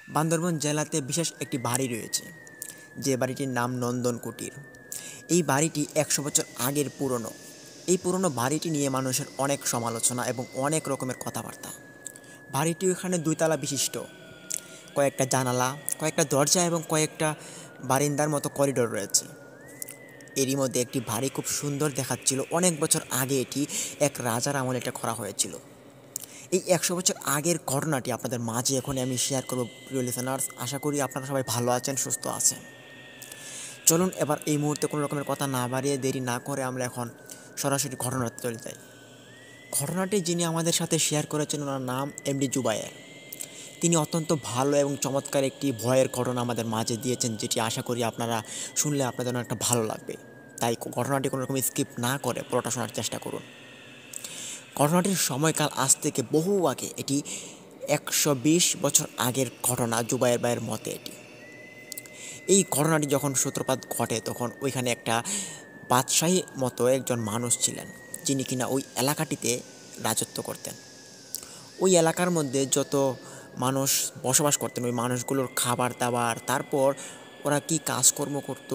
বান্দরবান জেলাতে বিশেষ একটি বাড়ি রয়েছে, যে বাড়িটির নাম নন্দন কুটির। এই বাড়িটি ১০০ বছর আগের পুরনো। এই পুরনো বাড়িটি নিয়ে মানুষের অনেক সমালোচনা এবং অনেক রকমের কথাবার্তা। বাড়িটি এখানে ২ তলা বিশিষ্ট, কয়েকটা জানালা, কয়েকটা দরজা এবং কয়েকটা বারিন্দার মতো করিডোর রয়েছে। এরই মধ্যে একটি বাড়ি খুব সুন্দর দেখাচ্ছিল। অনেক বছর আগে এটি এক রাজার আমলে এটা করা হয়েছিল। এই ১০০ বছর আগের ঘটনাটি আপনাদের মাঝে এখন আমি শেয়ার করব প্রিয় লিসেনার্স। আশা করি আপনারা সবাই ভালো আছেন, সুস্থ আছেন। চলুন এবার এই মুহূর্তে কোনো রকমের কথা না বাড়িয়ে দেরি না করে আমরা এখন সরাসরি ঘটনাতে চলে যাই। ঘটনাটি যিনি আমাদের সাথে শেয়ার করেছেন ওনার নাম এমডি জুবায়ের। তিনি অত্যন্ত ভালো এবং চমৎকার একটি ভয়ের ঘটনা আমাদের মাঝে দিয়েছেন, যেটি আশা করি আপনারা শুনলে আপনাদের একটা ভালো লাগবে। তাই ঘটনাটি কোনো রকম স্কিপ না করে পুরোটা শোনার চেষ্টা করুন। ঘটনাটির সময়কাল আজ থেকে বহু আগে, এটি ১২০ বছর আগের ঘটনা জুবায়ের ভাইয়ের মতে। এই ঘটনাটি যখন সূত্রপাত ঘটে তখন ওইখানে একটা বাদশাহী মতো একজন মানুষ ছিলেন, যিনি কিনা ওই এলাকাটিতে রাজত্ব করতেন। ওই এলাকার মধ্যে যত মানুষ বসবাস করতেন, ওই মানুষগুলোর খাবার দাবার, তারপর ওরা কি কাজকর্ম করত,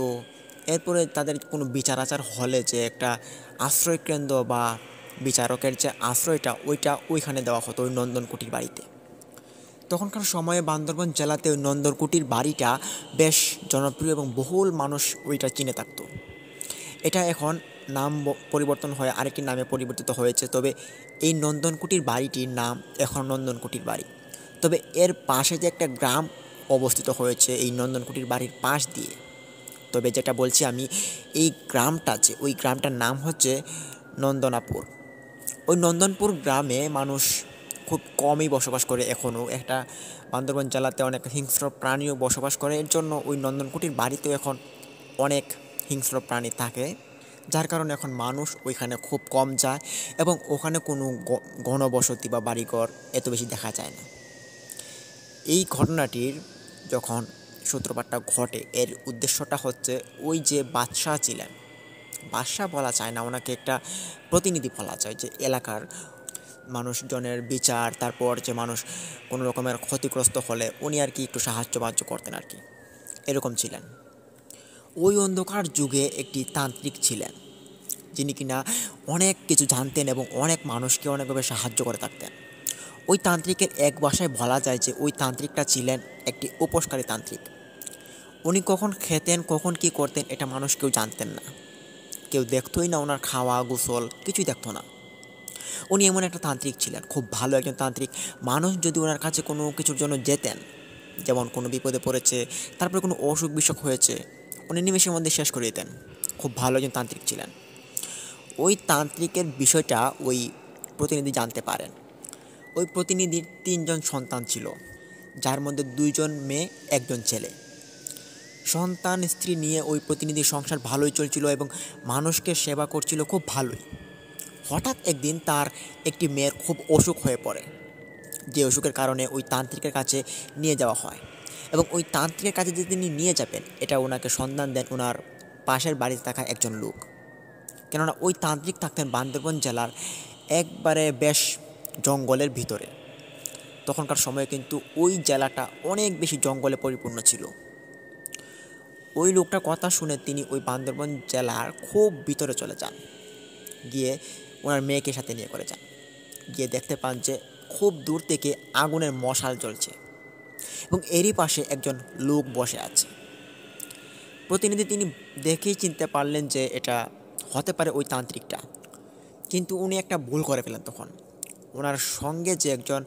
এরপরে তাদের কোনো বিচার আচার হলে যে একটা আশ্রয়কেন্দ্র বা বিচারকের যে আশ্রয়টা ওইখানে দেওয়া হতো ওই নন্দনকুটির বাড়িতে। তখনকার সময়ে বান্দরবান জেলাতে ওই নন্দনকুটির বাড়িটা বেশ জনপ্রিয় এবং বহুল মানুষ ওইটা চিনে থাকতো। এটা এখন নাম পরিবর্তন হয়ে আরেকটি নামে পরিবর্তিত হয়েছে। তবে এই নন্দনকুটির বাড়িটির নাম এখন নন্দনকুটির বাড়ি। তবে এর পাশে যে একটা গ্রাম অবস্থিত হয়েছে এই নন্দনকুটির বাড়ির পাশ দিয়ে, তবে যেটা বলছি আমি, এই গ্রামটা যে ওই গ্রামটার নাম হচ্ছে নন্দনাপুর। ওই নন্দনপুর গ্রামে মানুষ খুব কমই বসবাস করে এখনও। একটা বান্দরবান জেলাতে অনেক হিংস্র প্রাণীও বসবাস করে, এর জন্য ওই নন্দনকুটির বাড়িতেও এখন অনেক হিংস্র প্রাণী থাকে, যার কারণে এখন মানুষ ওইখানে খুব কম যায় এবং ওখানে কোনো ঘনবসতি বা বাড়িঘর এত বেশি দেখা যায় না। এই ঘটনাটির যখন সূত্রপাতটা ঘটে, এর উদ্দেশ্যটা হচ্ছে ওই যে বাদশাহ ছিলেন, বাদশাহ বলা যায় না, ওনাকে একটা প্রতিনিধি বলা যায়, যে এলাকার মানুষজনের বিচার, তারপর যে মানুষ কোনো রকমের ক্ষতিগ্রস্ত হলে উনি আর কি একটু সাহায্য করতেন আর কি, এরকম ছিলেন। ওই অন্ধকার যুগে একটি তান্ত্রিক ছিলেন, যিনি কিনা অনেক কিছু জানতেন এবং অনেক মানুষকে অনেকভাবে সাহায্য করে থাকতেন। ওই তান্ত্রিকের এক ভাষায় বলা যায় যে ওই তান্ত্রিকটা ছিলেন একটি উপোসকারী তান্ত্রিক। উনি কখন খেতেন, কখন কি করতেন, এটা মানুষ কেউ জানতেন না, কেউ দেখতোই না, ওনার খাওয়া গোসল কিছুই দেখতো না। উনি এমন একটা তান্ত্রিক ছিলেন, খুব ভালো একজন তান্ত্রিক। মানুষ যদি ওনার কাছে কোনো কিছুর জন্য যেতেন, যেমন কোনো বিপদে পড়েছে, তারপরে কোনো অসুখ বিসুখ হয়েছে, উনি নিমেষের মধ্যে শেষ করে দিতেন। খুব ভালো একজন তান্ত্রিক ছিলেন। ওই তান্ত্রিকের বিষয়টা ওই প্রতিনিধি জানতে পারেন। ওই প্রতিনিধির ৩ জন সন্তান ছিল, যার মধ্যে ২ জন মেয়ে, ১ জন ছেলে। সন্তান স্ত্রী নিয়ে ওই প্রতিনিধির সংসার ভালোই চলছিল এবং মানুষকে সেবা করছিল খুব ভালোই। হঠাৎ একদিন তার একটি মেয়ের খুব অসুখ হয়ে পড়ে, যে অসুখের কারণে ওই তান্ত্রিকের কাছে নিয়ে যাওয়া হয়। এবং ওই তান্ত্রিকের কাছে যে তিনি নিয়ে যাবেন, এটা ওনাকে সন্ধান দেন ওনার পাশের বাড়িতে থাকা একজন লোক। কেননা ওই তান্ত্রিক থাকতেন বান্দরবান জেলার একবারে বেশ জঙ্গলের ভিতরে। তখনকার সময়ে কিন্তু ওই জেলাটা অনেক বেশি জঙ্গলে পরিপূর্ণ ছিল। ওই লোকটার কথা শুনে তিনি ওই বান্দরবান জেলার খুব ভিতরে চলে যান, গিয়ে ওনার মেয়েকে সাথে নিয়ে করে যান। গিয়ে দেখতে পান যে খুব দূর থেকে আগুনের মশাল জ্বলছে এবং এরই পাশে একজন লোক বসে আছে। প্রতিনিধি তিনি দেখেই চিনতে পারলেন যে এটা হতে পারে ওই তান্ত্রিকটা, কিন্তু উনি একটা ভুল করে ফেলেন। তখন ওনার সঙ্গে যে একজন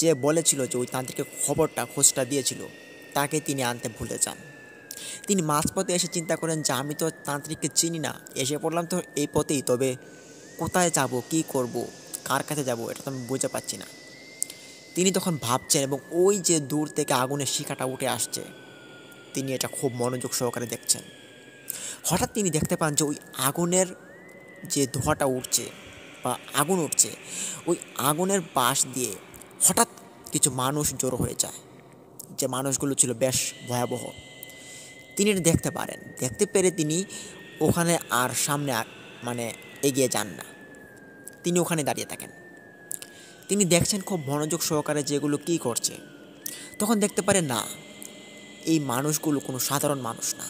যে বলেছিল যে ওই তান্ত্রিকের খোঁজটা দিয়েছিল, তাকে তিনি আনতে ভুলে যান। তিনি মাঝপথে এসে চিন্তা করেন যে আমি তো তান্ত্রিককে চিনি না, এসে পড়লাম তো এই পথেই, তবে কোথায় যাব, কি করব, কার কাছে যাব, এটা তো আমি বুঝতে পারছি না। তিনি তখন ভাবছেন এবং ওই যে দূর থেকে আগুনের শিখাটা উঠে আসছে, তিনি এটা খুব মনোযোগ সহকারে দেখছেন। হঠাৎ তিনি দেখতে পান যে ওই আগুনের যে ধোঁয়াটা উঠছে বা আগুন উঠছে, ওই আগুনের পাশ দিয়ে হঠাৎ কিছু মানুষ জড়ো হয়ে যায়, যে মানুষগুলো ছিল বেশ ভয়াবহ। তিনি এটা দেখতে পারেন, দেখতে পেরে তিনি ওখানে আর সামনে এগিয়ে যান না, তিনি ওখানে দাঁড়িয়ে থাকেন। তিনি দেখছেন খুব মনোযোগ সহকারে যেগুলো কী করছে। তখন দেখতে পারে না, এই মানুষগুলো কোনো সাধারণ মানুষ না।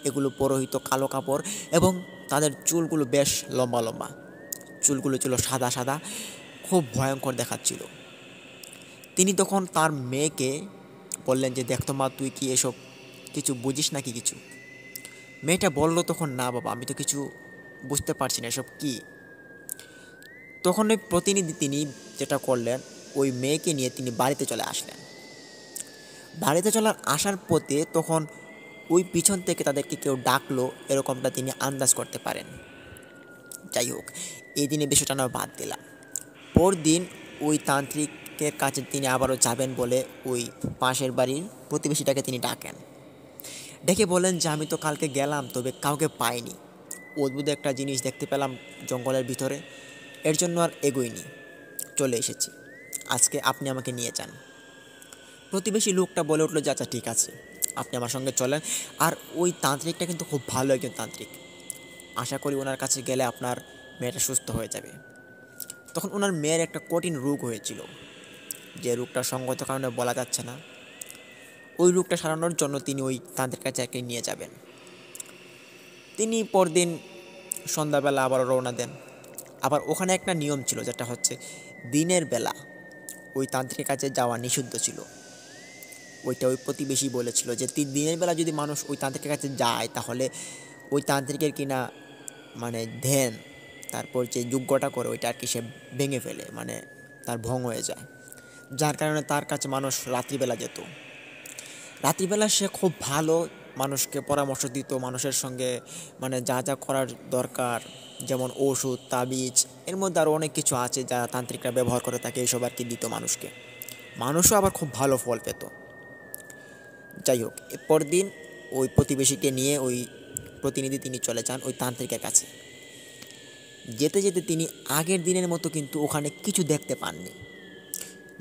এগুলো পরিহিত কালো কাপড় এবং তাদের চুলগুলো বেশ লম্বা লম্বা। চুলগুলো ছিল সাদা সাদা, খুব ভয়ঙ্কর দেখাচ্ছিল। তিনি তখন তার মেয়েকে বললেন যে, দেখতো মা, তুই কি এসব কিছু বুঝিস নাকি কিছু? মেয়েটা বলল তখন, না বাবা, আমি তো কিছু বুঝতে পারছি না, এসব কি। তখন ওই প্রতিনিধি তিনি যেটা করলেন, ওই মেয়েকে নিয়ে তিনি বাড়িতে চলে আসলেন। বাড়িতে চলে আসার পথে তখন ওই পিছন থেকে তাদেরকে কেউ ডাকলো, এরকমটা তিনি আন্দাজ করতে পারেন। যাই হোক, এই দিনে বিষয়টা না বাদ দিলাম। পরদিন ওই তান্ত্রিকের কাছে তিনি আবারও যাবেন বলে ওই পাশের বাড়ির প্রতিবেশীটাকে তিনি ডাকেন। ডেকে বলেন যে, আমি তো কালকে গেলাম, তবে কাউকে পাইনি। অদ্ভুত একটা জিনিস দেখতে পেলাম জঙ্গলের ভিতরে, এর জন্য আর এগোইনি, চলে এসেছি। আজকে আপনি আমাকে নিয়ে যান। প্রতিবেশী লোকটা বলে উঠলো যে, আচ্ছা ঠিক আছে, আপনি আমার সঙ্গে চলেন। আর ওই তান্ত্রিকটা কিন্তু খুব ভালো একজন তান্ত্রিক, আশা করি ওনার কাছে গেলে আপনার মেয়েটা সুস্থ হয়ে যাবে। তখন ওনার মেয়ের একটা কঠিন রোগ হয়েছিল, যে রোগটা সঙ্গত কারণে বলা যাচ্ছে না। ওই রোগটা সারানোর জন্য তিনি ওই তান্ত্রিক কাছে নিয়ে যাবেন। তিনি পরদিন সন্ধ্যাবেলা আবার রওনা দেন। আবার ওখানে একটা নিয়ম ছিল, যেটা হচ্ছে দিনের বেলা ওই তান্ত্রিকের কাছে যাওয়া নিষিদ্ধ ছিল। ওইটা ওই প্রতিবেশী বলেছিল যে, দিনের বেলা যদি মানুষ ওই তান্ত্রিকের কাছে যায়, তাহলে ওই তান্ত্রিকের কিনা মানে ধ্যান, তারপর যে যজ্ঞটা করে ওইটা আর কি সে ভেঙে ফেলে, মানে তার ভং হয়ে যায়। যার কারণে তার কাছে মানুষ রাত্রিবেলা যেত। রাত্রিবেলা সে খুব ভালো মানুষকে পরামর্শ দিত, মানুষের সঙ্গে মানে যা যা করার দরকার, যেমন ওষুধ, তাবিজ, এর মধ্যে আরও অনেক কিছু আছে যা তান্ত্রিকরা ব্যবহার করে থাকে, এইসব আর কি দিত মানুষকে। মানুষও আবার খুব ভালো ফল পেত। যাই হোক, এরপর দিন ওই প্রতিবেশীকে নিয়ে ওই প্রতিনিধি তিনি চলে যান ওই তান্ত্রিকের কাছে। যেতে যেতে তিনি আগের দিনের মতো কিন্তু ওখানে কিছু দেখতে পাননি।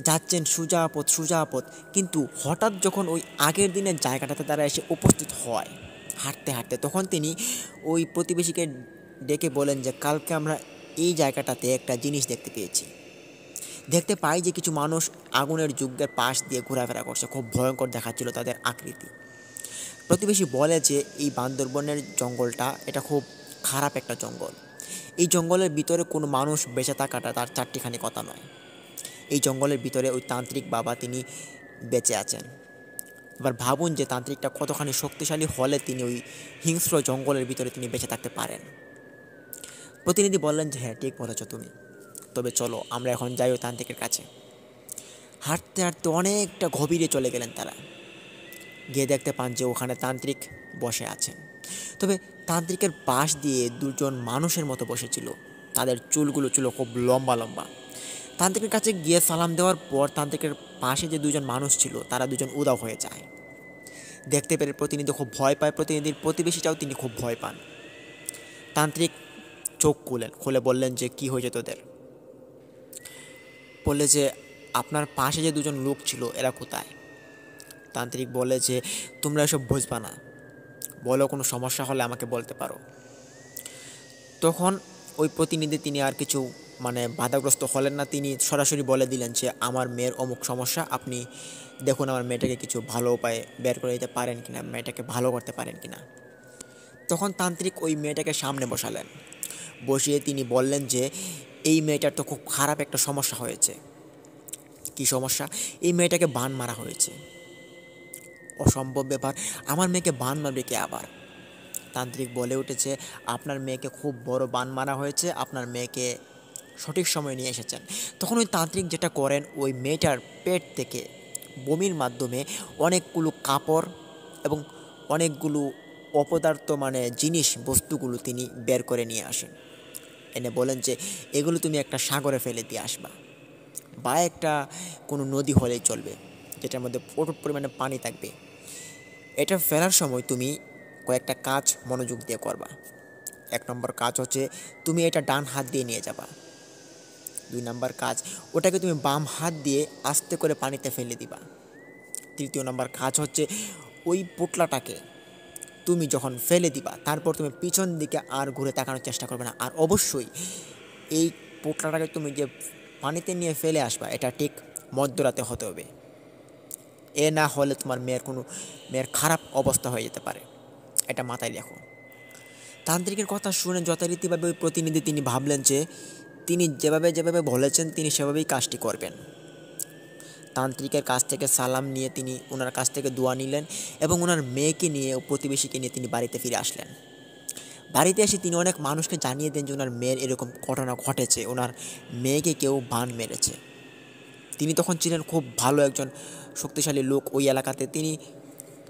যাচ্ছেন সোজা পথ সোজা পথ, কিন্তু হঠাৎ যখন ওই আগের দিনের জায়গাটাতে তারা এসে উপস্থিত হয় হাঁটতে হাঁটতে, তখন তিনি ওই প্রতিবেশীকে ডেকে বলেন যে, কালকে আমরা এই জায়গাটাতে একটা জিনিস দেখতে পেয়েছি। দেখতে পাই যে কিছু মানুষ আগুনের যজ্ঞের পাশ দিয়ে ঘোরাফেরা করছে, খুব ভয়ঙ্কর দেখাচ্ছিল তাদের আকৃতি। প্রতিবেশী বলে যে, এই বান্দরবনের জঙ্গলটা এটা খুব খারাপ একটা জঙ্গল। এই জঙ্গলের ভিতরে কোনো মানুষ বেঁচে থাকাটা তার চারটিখানি কথা নয়। এই জঙ্গলের ভিতরে ওই তান্ত্রিক বাবা তিনি বেঁচে আছেন। এবার ভাবুন যে তান্ত্রিকটা কতখানি শক্তিশালী হলে তিনি ওই হিংস্র জঙ্গলের ভিতরে তিনি বেঁচে থাকতে পারেন। প্রতিনিধি বললেন যে, হ্যাঁ ঠিক বলেছ তুমি, তবে চলো আমরা এখন যাই ওই তান্ত্রিকের কাছে। হাঁটতে হাঁটতে অনেকটা গভীরে চলে গেলেন তারা। গিয়ে দেখতে পান যে ওখানে তান্ত্রিক বসে আছেন। তবে তান্ত্রিকের পাশ দিয়ে দুজন মানুষের মতো বসেছিল, তাদের চুলগুলো ছিল খুব লম্বা লম্বা। তান্ত্রিকের কাছে গিয়ে সালাম দেওয়ার পর তান্ত্রিকের পাশে যে দুজন মানুষ ছিল তারা দুজন উধাও হয়ে যায়। দেখতে পেরে প্রতিনিধি খুব ভয় পায়, প্রতিনিধির প্রতিবেশীটাও তিনি খুব ভয় পান। তান্ত্রিক চোখ খুলে বললেন যে, কি হয়েছে তোদের? বললে যে, আপনার পাশে যে দুজন লোক ছিল এরা কোথায়? তান্ত্রিক বলে যে, তোমরা এসব বুঝবা না, বলো কোনো সমস্যা হলে আমাকে বলতে পারো। তখন ওই প্রতিনিধি তিনি আর কিছু মানে বাধাগ্রস্ত হলেন না, তিনি সরাসরি বলে দিলেন যে, আমার মেয়ের অমুক সমস্যা, আপনি দেখুন আমার মেয়েটাকে কিছু ভালো উপায়ে বের করে দিতে পারেন কিনা, মেয়েটাকে ভালো করতে পারেন কিনা। তখন তান্ত্রিক ওই মেয়েটাকে সামনে বসালেন, বসিয়ে তিনি বললেন যে, এই মেয়েটার তো খুব খারাপ একটা সমস্যা হয়েছে। কি সমস্যা? এই মেয়েটাকে বান মারা হয়েছে। অসম্ভব ব্যাপার, আমার মেয়েকে বান মারবে কে আবার? তান্ত্রিক বলে উঠেছে, আপনার মেয়েকে খুব বড় বান মারা হয়েছে, আপনার মেয়েকে সঠিক সময় নিয়ে এসেছেন। তখন ওই তান্ত্রিক যেটা করেন, ওই মেয়েটার পেট থেকে বমির মাধ্যমে অনেকগুলো কাপড় এবং অনেকগুলো অপদার্থ মানে জিনিস বস্তুগুলো তিনি বের করে নিয়ে আসেন। এনে বলেন যে, এগুলো তুমি একটা সাগরে ফেলে দিয়ে আসবা, বা একটা কোনো নদী হলেই চলবে যেটার মধ্যে প্রচুর পরিমাণে পানি থাকবে। এটা ফেলার সময় তুমি কয়েকটা কাজ মনোযোগ দিয়ে করবা। 1 নম্বর কাজ হচ্ছে তুমি এটা ডান হাত দিয়ে নিয়ে যাবা। 2 নম্বর কাজ, ওটাকে তুমি বাম হাত দিয়ে আস্তে করে পানিতে ফেলে দিবা। 3য় নম্বর কাজ হচ্ছে ওই পোটলাটাকে তুমি যখন ফেলে দিবা, তারপর তুমি পিছন দিকে আর ঘুরে তাকানোর চেষ্টা করবে না। আর অবশ্যই এই পোটলাটাকে তুমি যে পানিতে নিয়ে ফেলে আসবা, এটা ঠিক মধ্যরাতে হতে হবে। এ না হলে তোমার মেয়ের খারাপ অবস্থা হয়ে যেতে পারে, এটা মাথায় রেখো। তান্ত্রিকের কথা শুনে যথারীতিভাবে ওই প্রতিনিধি তিনি ভাবলেন যে তিনি যেভাবে যেভাবে বলেছেন তিনি সেভাবেই কাজটি করবেন। তান্ত্রিকের কাছ থেকে সালাম নিয়ে তিনি ওনার কাছ থেকে দোয়া নিলেন এবং ওনার মেয়েকে নিয়ে ও প্রতিবেশীকে নিয়ে তিনি বাড়িতে ফিরে আসলেন। বাড়িতে এসে তিনি অনেক মানুষকে জানিয়ে দেন যে ওনার মেয়ের এরকম ঘটনা ঘটেছে, ওনার মেয়েকে কেউ বান মেরেছে। তিনি তখন ছিলেন খুব ভালো একজন শক্তিশালী লোক ওই এলাকাতে। তিনি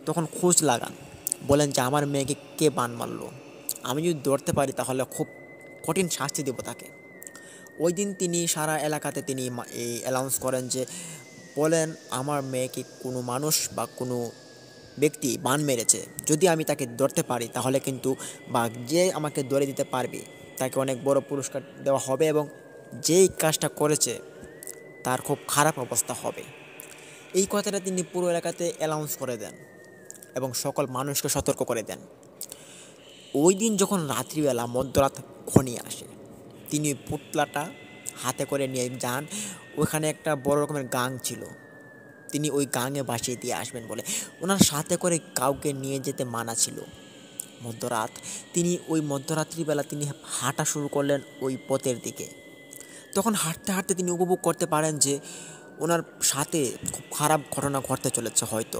তখন খোঁজ লাগান, বলেন যে আমার মেয়েকে কে বান মারলো, আমি যদি ধরতে পারি তাহলে খুব কঠিন শাস্তি দেব তাকে। ওই দিন তিনি সারা এলাকাতে তিনি এই অ্যানাউন্স করেন যে বলেন আমার মেয়েকে কোনো মানুষ বা কোনো ব্যক্তি বান মেরেছে, যদি আমি তাকে ধরতে পারি তাহলে কিন্তু বা যে আমাকে ধরে দিতে পারবে তাকে অনেক বড় পুরস্কার দেওয়া হবে এবং যেই কাজটা করেছে তার খুব খারাপ অবস্থা হবে। এই কথাটা তিনি পুরো এলাকাতে অ্যানাউন্স করে দেন এবং সকল মানুষকে সতর্ক করে দেন। ওই দিন যখন রাত্রিবেলা মধ্যরাত ঘনিয়ে আসে, তিনি পুতলাটা হাতে করে নিয়ে যান। ওইখানে একটা বড় রকমের গাং ছিল, তিনি ওই গাঙে ভাসিয়ে দিয়ে আসবেন বলে ওনার সাথে করে কাউকে নিয়ে যেতে মানা ছিল। মধ্যরাত তিনি ওই মধ্যরাত্রিবেলা তিনি হাঁটা শুরু করলেন ওই পথের দিকে। তখন হাঁটতে হাঁটতে তিনি উপভোগ করতে পারেন যে ওনার সাথে খুব খারাপ ঘটনা ঘটতে চলেছে। হয়তো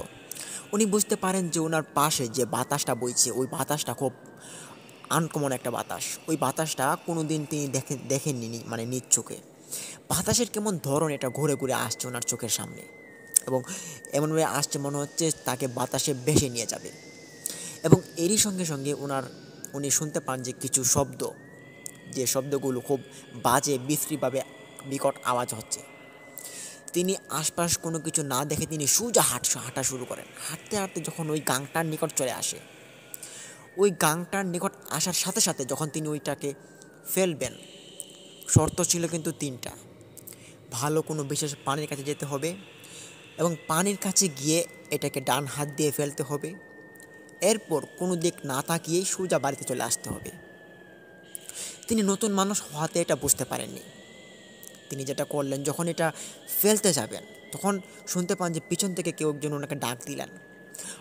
উনি বুঝতে পারেন যে ওনার পাশে যে বাতাসটা বইছে ওই বাতাসটা খুব আনকমন একটা বাতাস। ওই বাতাসটা কোনো দিন তিনি দেখেননি, মানে নিজ চোখে। বাতাসের কেমন ধরন এটা ঘুরে ঘুরে আসছে ওনার চোখের সামনে এবং এমনভাবে আসছে মনে হচ্ছে তাকে বাতাসে ভেসে নিয়ে যাবে। এবং এরই সঙ্গে সঙ্গে উনি শুনতে পান যে কিছু শব্দ, যে শব্দগুলো খুব বাজে বিশ্রীভাবে বিকট আওয়াজ হচ্ছে। তিনি আশপাশ কোনো কিছু না দেখে তিনি সোজা হাঁটা শুরু করেন। হাঁটতে হাঁটতে যখন ওই গাংটার নিকট চলে আসে, ওই গাংটার নিকট আসার সাথে সাথে যখন তিনি ওইটাকে ফেলবেন, শর্ত ছিল কিন্তু 3টা। ভালো কোনো বিশেষ পানির কাছে যেতে হবে এবং পানির কাছে গিয়ে এটাকে ডান হাত দিয়ে ফেলতে হবে। এরপর কোনো দিক না তাকিয়েই সোজা বাড়িতে চলে আসতে হবে। তিনি নতুন মানুষ হওয়াতে এটা বুঝতে পারেননি। তিনি যেটা করলেন, যখন এটা ফেলতে যাবেন তখন শুনতে পান যে পিছন থেকে কেউ একজন ওনাকে ডাক দিলেন।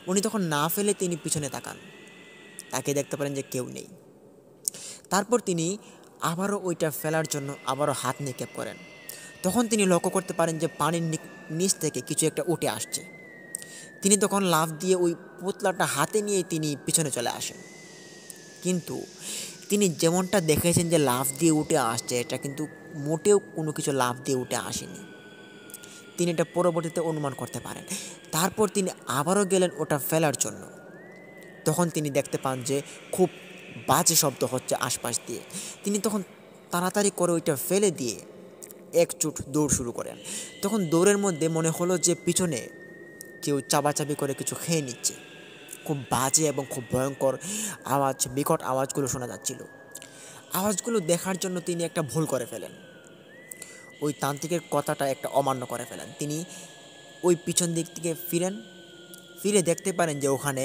উনি তখন না ফেলে তিনি পিছনে তাকান, তাকে দেখতে পারেন যে কেউ নেই। তারপর তিনি আবারও ওইটা ফেলার জন্য আবারও হাত নিক্ষেপ করেন। তখন তিনি লক্ষ্য করতে পারেন যে পানির নিচ থেকে কিছু একটা উঠে আসছে। তিনি তখন লাফ দিয়ে ওই পুতলাটা হাতে নিয়ে তিনি পিছনে চলে আসেন। কিন্তু তিনি যেমনটা দেখেছেন যে লাফ দিয়ে উঠে আসছে, এটা কিন্তু মোটেও কোনো কিছু লাফ দিয়ে উঠে আসেনি। তিনি এটা পরবর্তীতে অনুমান করতে পারেন। তারপর তিনি আবারও গেলেন ওটা ফেলার জন্য। তখন তিনি দেখতে পান যে খুব বাজে শব্দ হচ্ছে আশপাশ দিয়ে। তিনি তখন তাড়াতাড়ি করে ওইটা ফেলে দিয়ে একচুট দৌড় শুরু করেন। তখন দৌড়ের মধ্যে মনে হলো যে পিছনে কেউ চাপাচাপি করে কিছু খেয়ে নিচ্ছে। খুব বাজে এবং খুব ভয়ঙ্কর আওয়াজ, বিকট আওয়াজগুলো শোনা যাচ্ছিল। আওয়াজগুলো দেখার জন্য তিনি একটা ভুল করে ফেলেন, ওই তান্ত্রিকের কথাটা একটা অমান্য করে ফেলেন। তিনি ওই পিছন দিক থেকে ফিরে দেখতে পারেন যে ওখানে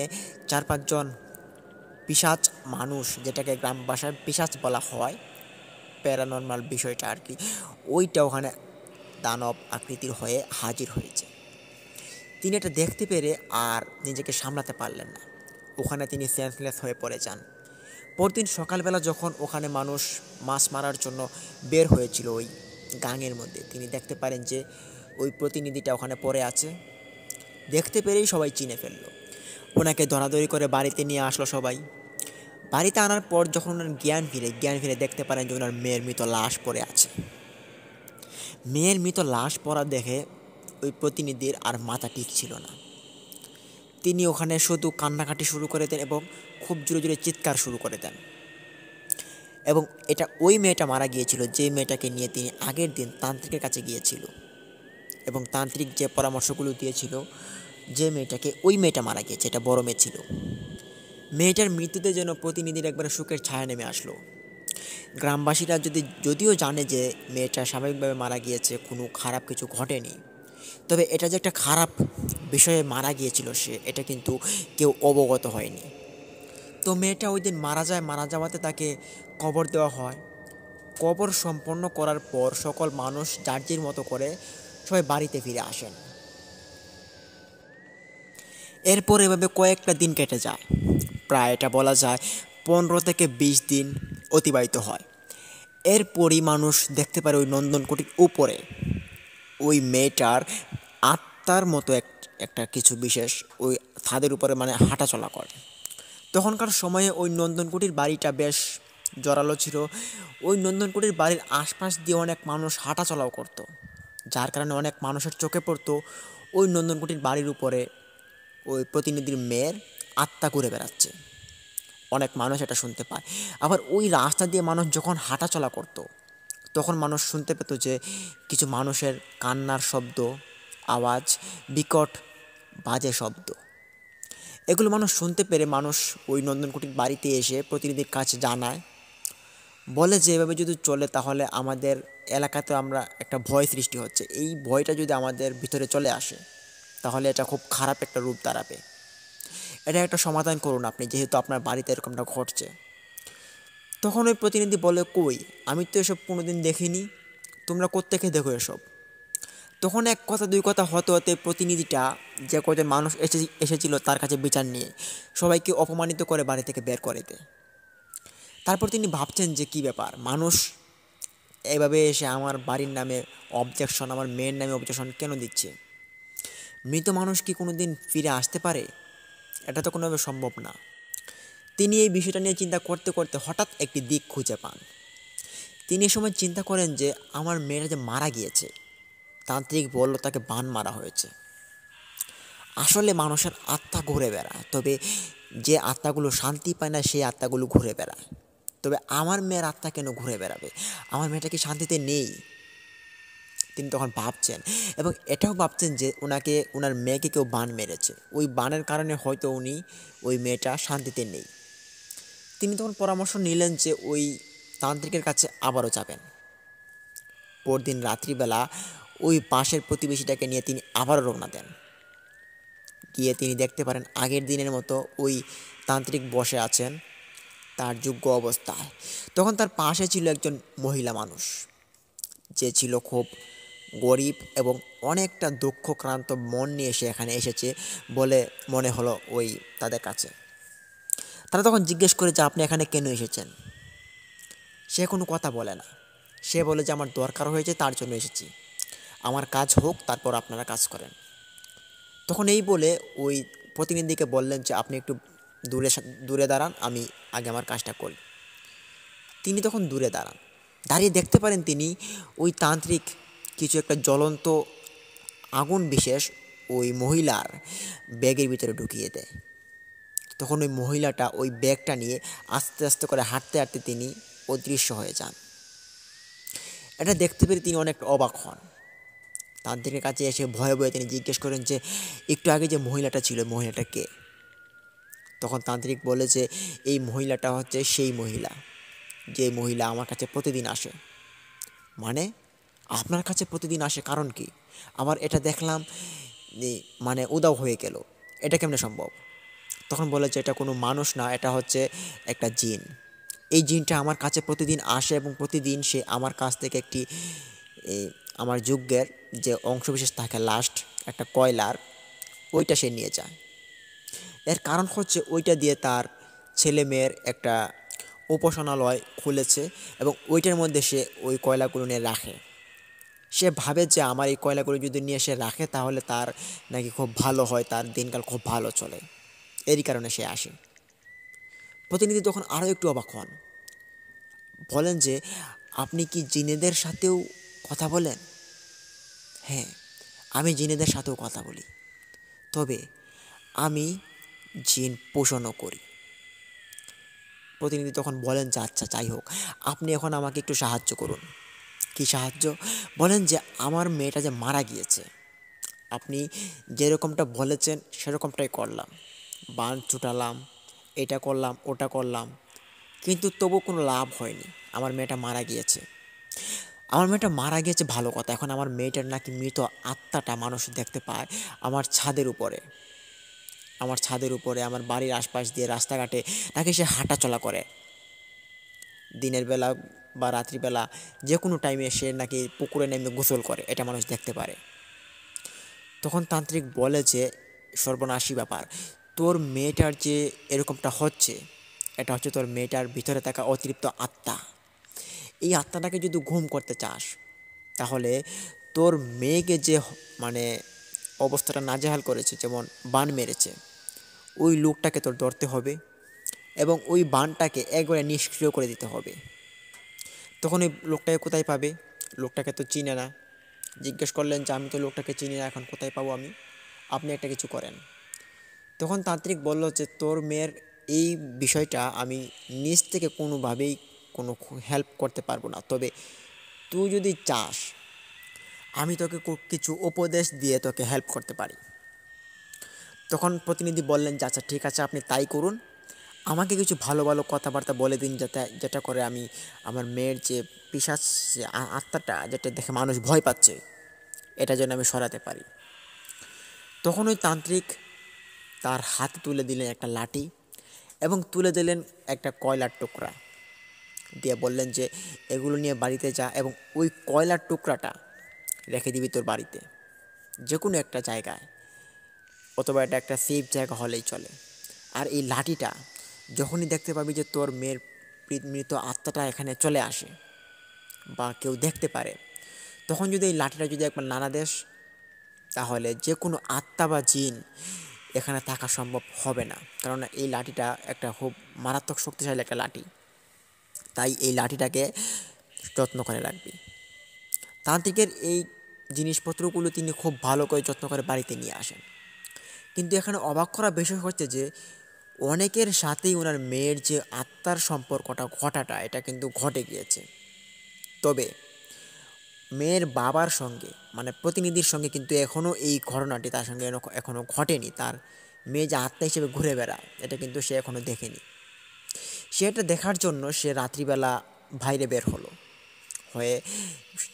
4-5 জন পিশাচ মানুষ, যেটাকে গ্রাম ভাষায় পিশাচ বলা হয়, প্যারানর্মাল বিষয়টা আর কি, ওইটা ওখানে দানব আকৃতির হয়ে হাজির হয়েছে। তিনি এটা দেখতে পেরে আর নিজেকে সামলাতে পারলেন না, ওখানে তিনি সেন্সলেস হয়ে পড়ে যান। পরদিন সকালবেলা যখন ওখানে মানুষ মাছ মারার জন্য বের হয়েছিল ওই গাঙের মধ্যে, তিনি দেখতে পারেন যে ওই প্রতিনিধিটা ওখানে পড়ে আছে। দেখতে পেরেই সবাই চিনে ফেললো, ওনাকে ধরাধরি করে বাড়িতে নিয়ে আসলো সবাই। বাড়িতে আনার পর যখন ওনার জ্ঞান ফিরে দেখতে পারেন যে ওনার মেয়ের মৃত লাশ পড়ে আছে। মেয়ের মৃত লাশ পড়া দেখে ওই প্রতিনিধির আর মাথা ঠিক ছিল না। তিনি ওখানে শুধু কান্নাকাটি শুরু করে দেন এবং খুব জোরে জোরে চিৎকার শুরু করে দেন। এবং এটা ওই মেয়েটা মারা গিয়েছিল যে মেয়েটাকে নিয়ে তিনি আগের দিন তান্ত্রিকের কাছে গিয়েছিল এবং তান্ত্রিক যে পরামর্শগুলো দিয়েছিল যে মেয়েটাকে, ওই মেয়েটা মারা গিয়েছে, এটা বড় মেয়ে ছিল। মেয়েটার মৃত্যুতে যেন প্রতিনিধির একবারে সুখের ছায়া নেমে আসলো। গ্রামবাসীরা যদিও জানে যে মেয়েটা স্বাভাবিকভাবে মারা গিয়েছে, কোনো খারাপ কিছু ঘটেনি, তবে এটা যে একটা খারাপ বিষয়ে মারা গিয়েছিল সে, এটা কিন্তু কেউ অবগত হয়নি। তো মেয়েটা ওই দিন মারা যাওয়াতে তাকে কবর দেওয়া হয়। কবর সম্পন্ন করার পর সকল মানুষ যার যার মতো করে সবাই বাড়িতে ফিরে আসেন। এরপর এভাবে কয়েকটা দিন কেটে যায়, প্রায় এটা বলা যায় 15 থেকে 20 দিন অতিবাহিত হয়। এরপরই মানুষ দেখতে পারে ওই নন্দনকুটির উপরে ওই মেয়েটার আত্মার মতো একটা কিছু বিশেষ ওই ছাদের উপরে মানে হাঁটাচলা করে। তখনকার সময়ে ওই নন্দনকুটির বাড়িটা বেশ জোরালো ছিল। ওই নন্দনকুটির বাড়ির আশপাশ দিয়ে অনেক মানুষ হাঁটাচলাও করতো, যার কারণে অনেক মানুষের চোখে পড়তো ওই নন্দনকুটির বাড়ির উপরে ওই প্রতিনিধির মেয়ের আত্মা ঘুরে বেড়াচ্ছে। অনেক মানুষ এটা শুনতে পায়। আবার ওই রাস্তা দিয়ে মানুষ যখন হাঁটাচলা করতো তখন মানুষ শুনতে পেত যে কিছু মানুষের কান্নার শব্দ, আওয়াজ, বিকট বাজে শব্দ। এগুলো মানুষ শুনতে পেরে মানুষ ওই নন্দনকুটির বাড়িতে এসে প্রতিনিধির কাছে জানায়, বলে যে এভাবে যদি চলে তাহলে আমাদের এলাকাতে আমরা একটা ভয় সৃষ্টি হচ্ছে, এই ভয়টা যদি আমাদের ভিতরে চলে আসে তাহলে এটা খুব খারাপ একটা রূপ দাঁড়াবে, এটা একটা সমাধান করুন আপনি, যেহেতু আপনার বাড়িতে এরকমটা ঘটছে। তখন ওই প্রতিনিধি বলে, কই, আমি তো এসব কোনোদিন দেখিনি, তোমরা কোত্থেকে দেখো এসব। তখন এক কথা দুই কথা হতে হতে প্রতিনিধিটা যে কজন মানুষ এসেছিল তার কাছে বিচার নিয়ে সবাইকে অপমানিত করে বাড়ি থেকে বের করে দেয়। তারপর তিনি ভাবছেন যে কী ব্যাপার, মানুষ এভাবে এসে আমার বাড়ির নামে অবজেকশন, আমার মেয়ের নামে অবজেকশন কেন দিচ্ছে? মৃত মানুষ কি কোনো দিন ফিরে আসতে পারে? এটা তো কোনোভাবে সম্ভব না। তিনি এই বিষয়টা নিয়ে চিন্তা করতে করতে হঠাৎ একটি দিক খুঁজে পান। তিনি এ সময় চিন্তা করেন যে আমার মেয়েরা যে মারা গিয়েছে, তান্ত্রিক বলল তাকে বান মারা হয়েছে। আসলে মানুষের আত্মা ঘুরে বেড়ায়, তবে যে আত্মাগুলো শান্তি পায় না সেই আত্মাগুলো ঘুরে বেড়ায়। তবে আমার মেয়ের আত্মা কেন ঘুরে বেড়াবে? আমার মেয়েটা কি শান্তিতে নেই? তিনি তখন ভাবছেন এবং এটাও ভাবছেন যে ওনার মেয়েকে কেউ বান মেরেছে, ওই বানের কারণে হয়তো ওই মেয়েটা শান্তিতে নেই। তিনি তখন পরামর্শ নিলেন যে ওই তান্ত্রিকের কাছে আবারও যাবেন। পরদিন রাত্রিবেলা ওই পাশের প্রতিবেশীটাকে নিয়ে তিনি আবারও রওনা দেন। গিয়ে তিনি দেখতে পারেন আগের দিনের মতো ওই তান্ত্রিক বসে আছেন তার যোগ্য অবস্থায়। তখন তার পাশে ছিল একজন মহিলা মানুষ, যে ছিল খুব গরিব এবং অনেকটা দুঃখক্রান্ত মন নিয়ে সে এখানে এসেছে বলে মনে হলো ওই তাদের কাছে। তারা তখন জিজ্ঞেস করে যে আপনি এখানে কেন এসেছেন? সে কোনো কথা বলে না। সে বলে যে আমার দরকার হয়েছে, তার জন্য এসেছি, আমার কাজ হোক, তারপর আপনারা কাজ করেন। তখন এই বলে ওই প্রতিনিধিকে বললেন যে আপনি একটু দূরে দাঁড়ান, আমি আগে আমার কাজটা করি। তিনি তখন দূরে দাঁড়ান, দাঁড়িয়ে দেখতে পারেন তিনি ওই তান্ত্রিক কিছু একটা জ্বলন্ত আগুন বিশেষ ওই মহিলার ব্যাগের ভিতরে ঢুকিয়ে দেয়। তখন ওই মহিলাটা ওই ব্যাগটা নিয়ে আস্তে আস্তে করে হাঁটতে হাঁটতে তিনি অদৃশ্য হয়ে যান। এটা দেখতে পেরে তিনি অনেক অবাক হন। তান্ত্রিকের কাছে এসে ভয়ে ভয়ে তিনি জিজ্ঞেস করেন যে একটু আগে যে মহিলাটা ছিল, মহিলাটা কে? তখন তান্ত্রিক বলে যে এই মহিলাটা হচ্ছে সেই মহিলা, যে মহিলা আমার কাছে প্রতিদিন আসে। মানে আপনার কাছে প্রতিদিন আসে, কারণ কি? আমার এটা দেখলাম মানে উদাও হয়ে গেল, এটা কেমনে সম্ভব? তখন বলে যে এটা কোনো মানুষ না, এটা হচ্ছে একটা জিন। এই জিনটা আমার কাছে প্রতিদিন আসে এবং প্রতিদিন সে আমার কাছ থেকে একটি আমার যজ্ঞের যে অংশবিশেষ থাকে লাস্ট একটা কয়লার, ওইটা সে নিয়ে যায়। এর কারণ হচ্ছে ওইটা দিয়ে তার ছেলে মেয়ের একটা উপাসনালয় খুলেছে এবং ওইটার মধ্যে সে ওই কয়লাগুলো নিয়ে রাখে। সে ভাবে যে আমার এই কয়লাগুলো যদি নিয়ে সে রাখে তাহলে তার নাকি খুব ভালো হয়, তার দিনকাল খুব ভালো চলে, এরই কারণে সে আসে। প্রতিনিধি তখন আরও একটু অবাক হন, বলেন যে আপনি কি জিনেদের সাথেও কথা বলেন? হ্যাঁ, আমি জিনেদের সাথেও কথা বলি, তবে আমি জিন পোষণও করি। প্রতিনিধি তখন বলেন যে আচ্ছা যাই হোক, আপনি এখন আমাকে একটু সাহায্য করুন। কি সাহায্য? বলেন যে আমার মেয়েটা যে মারা গিয়েছে, আপনি যেরকমটা বলেছেন সেরকমটাই করলাম, বান ছুটালাম, এটা করলাম ওটা করলাম, কিন্তু তবু কোনো লাভ হয়নি। আমার মেয়েটা মারা গিয়েছে। আমার মেয়েটা মারা গিয়েছে ভালো কথা, এখন আমার মেয়েটার নাকি মৃত আত্মাটা মানুষ দেখতে পায় আমার ছাদের উপরে আমার বাড়ির আশপাশ দিয়ে রাস্তাঘাটে নাকি সে হাঁটা চলা করে। দিনের বেলা বা রাত্রিবেলা যে কোনো টাইমে সে নাকি পুকুরে নেমে গোসল করে, এটা মানুষ দেখতে পারে। তখন তান্ত্রিক বলে যে সর্বনাশী ব্যাপার। তোর মেয়েটার যে এরকমটা হচ্ছে, এটা হচ্ছে তোর মেয়েটার ভিতরে থাকা অতিরিক্ত আত্মা। এই আত্মাটাকে যদি ঘুম করতে চাস, তাহলে তোর মেয়েকে যে মানে অবস্থাটা নাজেহাল করেছে, যেমন বান মেরেছে, ওই লোকটাকে তোর ধরতে হবে এবং ওই বানটাকে একবারে নিষ্ক্রিয় করে দিতে হবে। তখন ওই লোকটাকে কোথায় পাবে? লোকটাকে তো চিনে না। জিজ্ঞেস করলেন যে আমি তো লোকটাকে চিনি না, এখন কোথায় পাবো আমি? আপনি একটা কিছু করেন। তখন তান্ত্রিক বলল যে তোর মেয়ের এই বিষয়টা আমি নিজ থেকে কোনোভাবেই কোনো হেল্প করতে পারবো না, তবে তুই যদি চাস আমি তোকে কিছু উপদেশ দিয়ে তোকে হেল্প করতে পারি। তখন প্রতিনিধি বললেন যে আচ্ছা ঠিক আছে, আপনি তাই করুন, আমাকে কিছু ভালো ভালো কথাবার্তা বলে দিন, যেটা করে আমি আমার মেয়ের যে পিশাচ আত্মাটা, যেটা দেখে মানুষ ভয় পাচ্ছে, এটা যেন আমি সরাতে পারি। তখন ওই তান্ত্রিক তার হাতে তুলে দিলেন একটা লাঠি এবং তুলে দিলেন একটা কয়লার টুকরা, দিয়ে বললেন যে এগুলো নিয়ে বাড়িতে যা এবং ওই কয়লার টুকরাটা রেখে দিবি তোর বাড়িতে যে কোনো একটা জায়গায়, অথবা এটা একটা সেফ জায়গা হলেই চলে। আর এই লাঠিটা যখনই দেখতে পাবি যে তোর মেয়ের মৃত আত্মাটা এখানে চলে আসে বা কেউ দেখতে পারে, তখন যদি এই লাঠিটা যদি একবার নাড়া দেস, তাহলে যে কোনো আত্মা বা জিন এখানে থাকা সম্ভব হবে না। কারণ এই লাঠিটা একটা খুব মারাত্মক শক্তিশালী একটা লাঠি, তাই এই লাঠিটাকে যত্ন করে রাখবি। তান্ত্রিকের এই জিনিসপত্রগুলো তিনি খুব ভালো করে যত্ন করে বাড়িতে নিয়ে আসেন। কিন্তু এখানে অবাক করা বিষয় হচ্ছে যে অনেকের সাথেই ওনার মেয়ের যে আত্মার সম্পর্কটা ঘটাটা, এটা কিন্তু ঘটে গিয়েছে। তবে মেয়ের বাবার সঙ্গে মানে প্রতিনিধির সঙ্গে কিন্তু এখনও এই ঘটনাটি তার সঙ্গে এখনও ঘটেনি। তার মেয়ে যে আত্মা হিসেবে ঘুরে বেড়ায়, এটা কিন্তু সে এখনও দেখেনি। সে এটা দেখার জন্য সে রাত্রিবেলা বাইরে বের হয়ে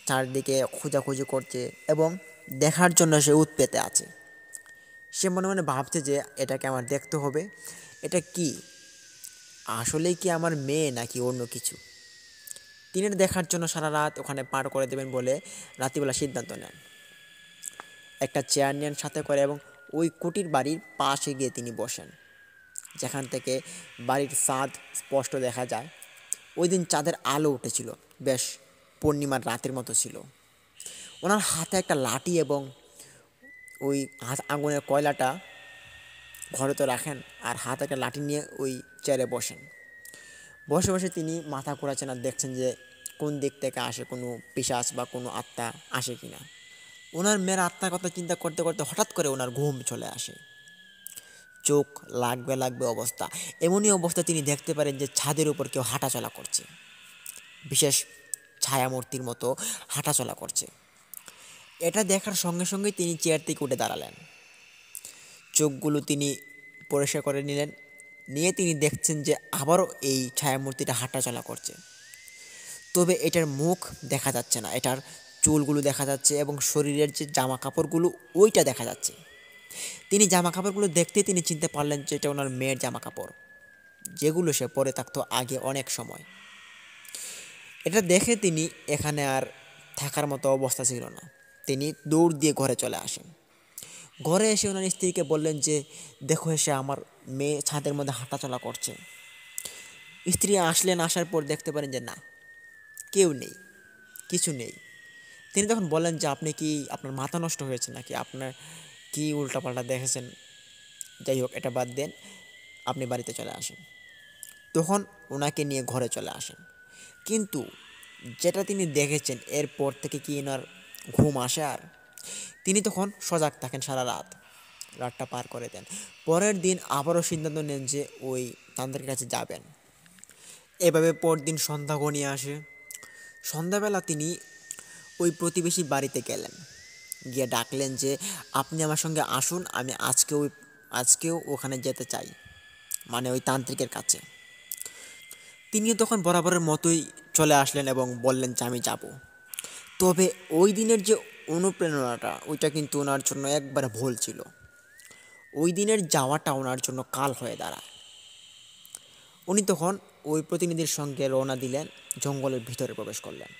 চারদিকে খোঁজাখুঁজি করছে এবং দেখার জন্য সে উৎপেতে আছে। সে মনে মনে ভাবছে যে এটাকে আমার দেখতে হবে, এটা কি আসলেই কি আমার মেয়ে নাকি অন্য কিছু। তিনি এটা দেখার জন্য সারা রাত ওখানে পার করে দেবেন বলে রাত্রিবেলা সিদ্ধান্ত নেন। একটা চেয়ার নেন সাথে করে এবং ওই কুটির বাড়ির পাশে গিয়ে তিনি বসেন, যেখান থেকে বাড়ির ছাদ স্পষ্ট দেখা যায়। ওই দিন চাঁদের আলো উঠেছিল, বেশ পূর্ণিমার রাতের মতো ছিল। ওনার হাতে একটা লাঠি এবং ওই আগুনের কয়লাটা ঘরে তো রাখেন, আর হাতে একটা লাঠি নিয়ে ওই চেয়ারে বসে বসে তিনি মাথা ঘোরাচ্ছেন আর দেখছেন যে কোন দিক থেকে আসে কোনো পিশাচ বা কোনো আত্মা আসে কিনা। ওনার মেয়ের আত্মার কথা চিন্তা করতে করতে হঠাৎ করে ওনার ঘুম চলে আসে। চোখ লাগবে অবস্থা। এমনই অবস্থা তিনি দেখতে পারেন যে ছাদের উপর কেউ হাঁটাচলা করছে, বিশেষ ছায়ামূর্তির মতো হাঁটাচলা করছে। এটা দেখার সঙ্গে সঙ্গেই তিনি চেয়ার থেকে উঠে দাঁড়ালেন, চোখগুলো তিনি পরিষ্কার করে নিয়ে তিনি দেখছেন যে আবারও এই ছায়ামূর্তিটা হাঁটাচলা করছে। তবে এটার মুখ দেখা যাচ্ছে না, এটার চুলগুলো দেখা যাচ্ছে এবং শরীরের যে জামা কাপড়গুলো ওইটা দেখা যাচ্ছে। তিনি জামা কাপড়গুলো দেখতেই তিনি চিনতে পারলেন যে এটা ওনার মেয়ের জামা কাপড়, যেগুলো সে পরে থাকতো আগে অনেক সময়। এটা দেখে তিনি এখানে আর থাকার মতো অবস্থা ছিল না, তিনি দৌড় দিয়ে ঘরে চলে আসেন। ঘরে এসে ওনার স্ত্রীকে বললেন যে দেখো এসে আমার মেয়ে ছাদের মধ্যে হাঁটাচলা করছে। স্ত্রী আসলেন, আসার পর দেখতে পারেন যে না, কেউ নেই, কিছু নেই। তিনি তখন বললেন যে আপনি কি, আপনার মাথা নষ্ট হয়েছে নাকি, আপনার কি উল্টাপাল্টা দেখেছেন? যাই হোক, এটা বাদ দেন, আপনি বাড়িতে চলে আসেন। তখন ওনাকে নিয়ে ঘরে চলে আসেন। কিন্তু যেটা তিনি দেখেছেন এরপর থেকে কি ওনার ঘুম আসে? আর তিনি তখন সজাগ থাকেন সারা রাতটা পার করে দেন। পরের দিন আবারও সিদ্ধান্ত নেন যে ওই তান্ত্রিকের কাছে যাবেন। এভাবে পরদিন সন্ধ্যা ঘনিয়ে আসে। সন্ধ্যাবেলা তিনি ওই প্রতিবেশী বাড়িতে গেলেন, গিয়ে ডাকলেন যে আপনি আমার সঙ্গে আসুন, আমি আজকেও ওখানে যেতে চাই, মানে ওই তান্ত্রিকের কাছে। তিনিও তখন বরাবরের মতোই চলে আসলেন এবং বললেন যে আমি যাব। তবে ওই দিনের যে অনুপ্রেরণাটা, ওইটা কিন্তু ওনার জন্য একবারে ভুল ছিল। ওই দিনের যাওয়াটা ওনার জন্য কাল হয়ে দাঁড়ায়। উনি তখন ওই প্রতিনিধির সঙ্গে রওনা দিলেন, জঙ্গলের ভিতরে প্রবেশ করলেন।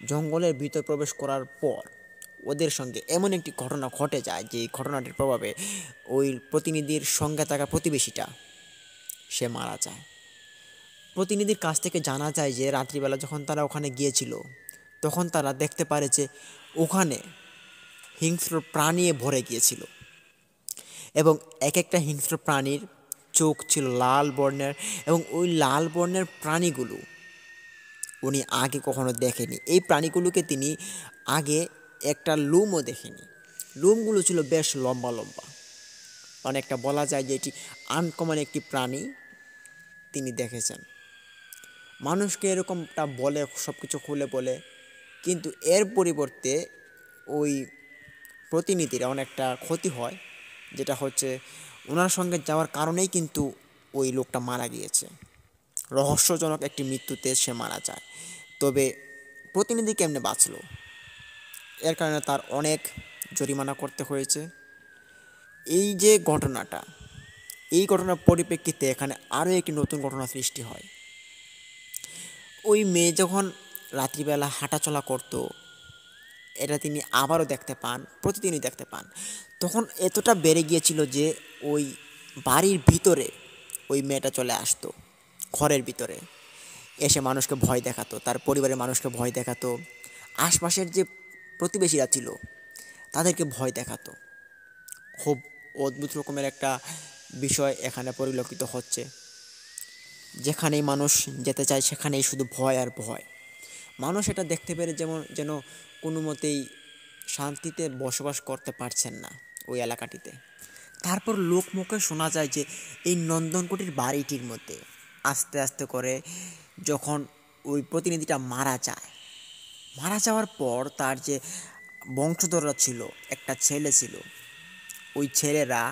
জঙ্গলের ভিতর প্রবেশ করার পর ওদের সঙ্গে এমন একটি ঘটনা ঘটে যায় যে ঘটনাটির প্রভাবে ওই প্রতিনিধির সঙ্গে থাকা প্রতিবেশীটা সে মারা যায়। প্রতিনিধির কাছ থেকে জানা যায় যে রাত্রিবেলা যখন তারা ওখানে গিয়েছিল তখন তারা দেখতে পারে যে ওখানে হিংস্র প্রাণী ভরে গিয়েছিল এবং এক একটা হিংস্র প্রাণীর চোখ ছিল লাল বর্ণের এবং ওই লাল বর্ণের প্রাণীগুলো উনি আগে কখনো দেখেনি। এই প্রাণীগুলোকে তিনি আগে একটা লুমও দেখেনি। লুমগুলো ছিল বেশ লম্বা লম্বা, অনেকটা বলা যায় যে এটি আনকমন একটি প্রাণী তিনি দেখেছেন। মানুষকে এরকমটা বলে, সব কিছু খুলে বলে, কিন্তু এর পরিবর্তে ওই প্রতিনিধির অনেকটা ক্ষতি হয়, যেটা হচ্ছে ওনার সঙ্গে যাওয়ার কারণেই কিন্তু ওই লোকটা মারা গিয়েছে। রহস্যজনক একটি মৃত্যুতে সে মারা যায়। তবে প্রতিনিধি কেমনে বাঁচল, এর কারণে তার অনেক জরিমানা করতে হয়েছে। এই যে ঘটনাটা, এই ঘটনার পরিপ্রেক্ষিতে এখানে আরও একটি নতুন ঘটনা সৃষ্টি হয়। ওই মেয়ে যখন রাত্রিবেলা হাঁটাচলা করতো, এটা তিনি আবারও দেখতে পান, প্রতিদিনই দেখতে পান। তখন এতটা বেড়ে গিয়েছিল যে ওই বাড়ির ভিতরে ওই মেয়েটা চলে আসতো, ঘরের ভিতরে এসে মানুষকে ভয় দেখাতো, তার পরিবারের মানুষকে ভয় দেখাতো, আশপাশের যে প্রতিবেশীরা ছিল তাদেরকে ভয় দেখাতো। খুব অদ্ভুত রকমের একটা বিষয় এখানে পরিলক্ষিত হচ্ছে। যেখানেই মানুষ যেতে চায় সেখানেই শুধু ভয় আর ভয়। মানুষ এটা দেখতে পেরে যেন কোনো মতেই শান্তিতে বসবাস করতে পারছেন না ওই এলাকাটিতে। তারপর লোকমুখে শোনা যায় যে এই নন্দনকুটির বাড়িটির মধ্যে আস্তে আস্তে করে যখন ওই প্রতিনিধিটা মারা যায়, মারা যাওয়ার পর তার যে বংশধররা ছিল, একটা ছেলে ছিল, ওই ছেলেরা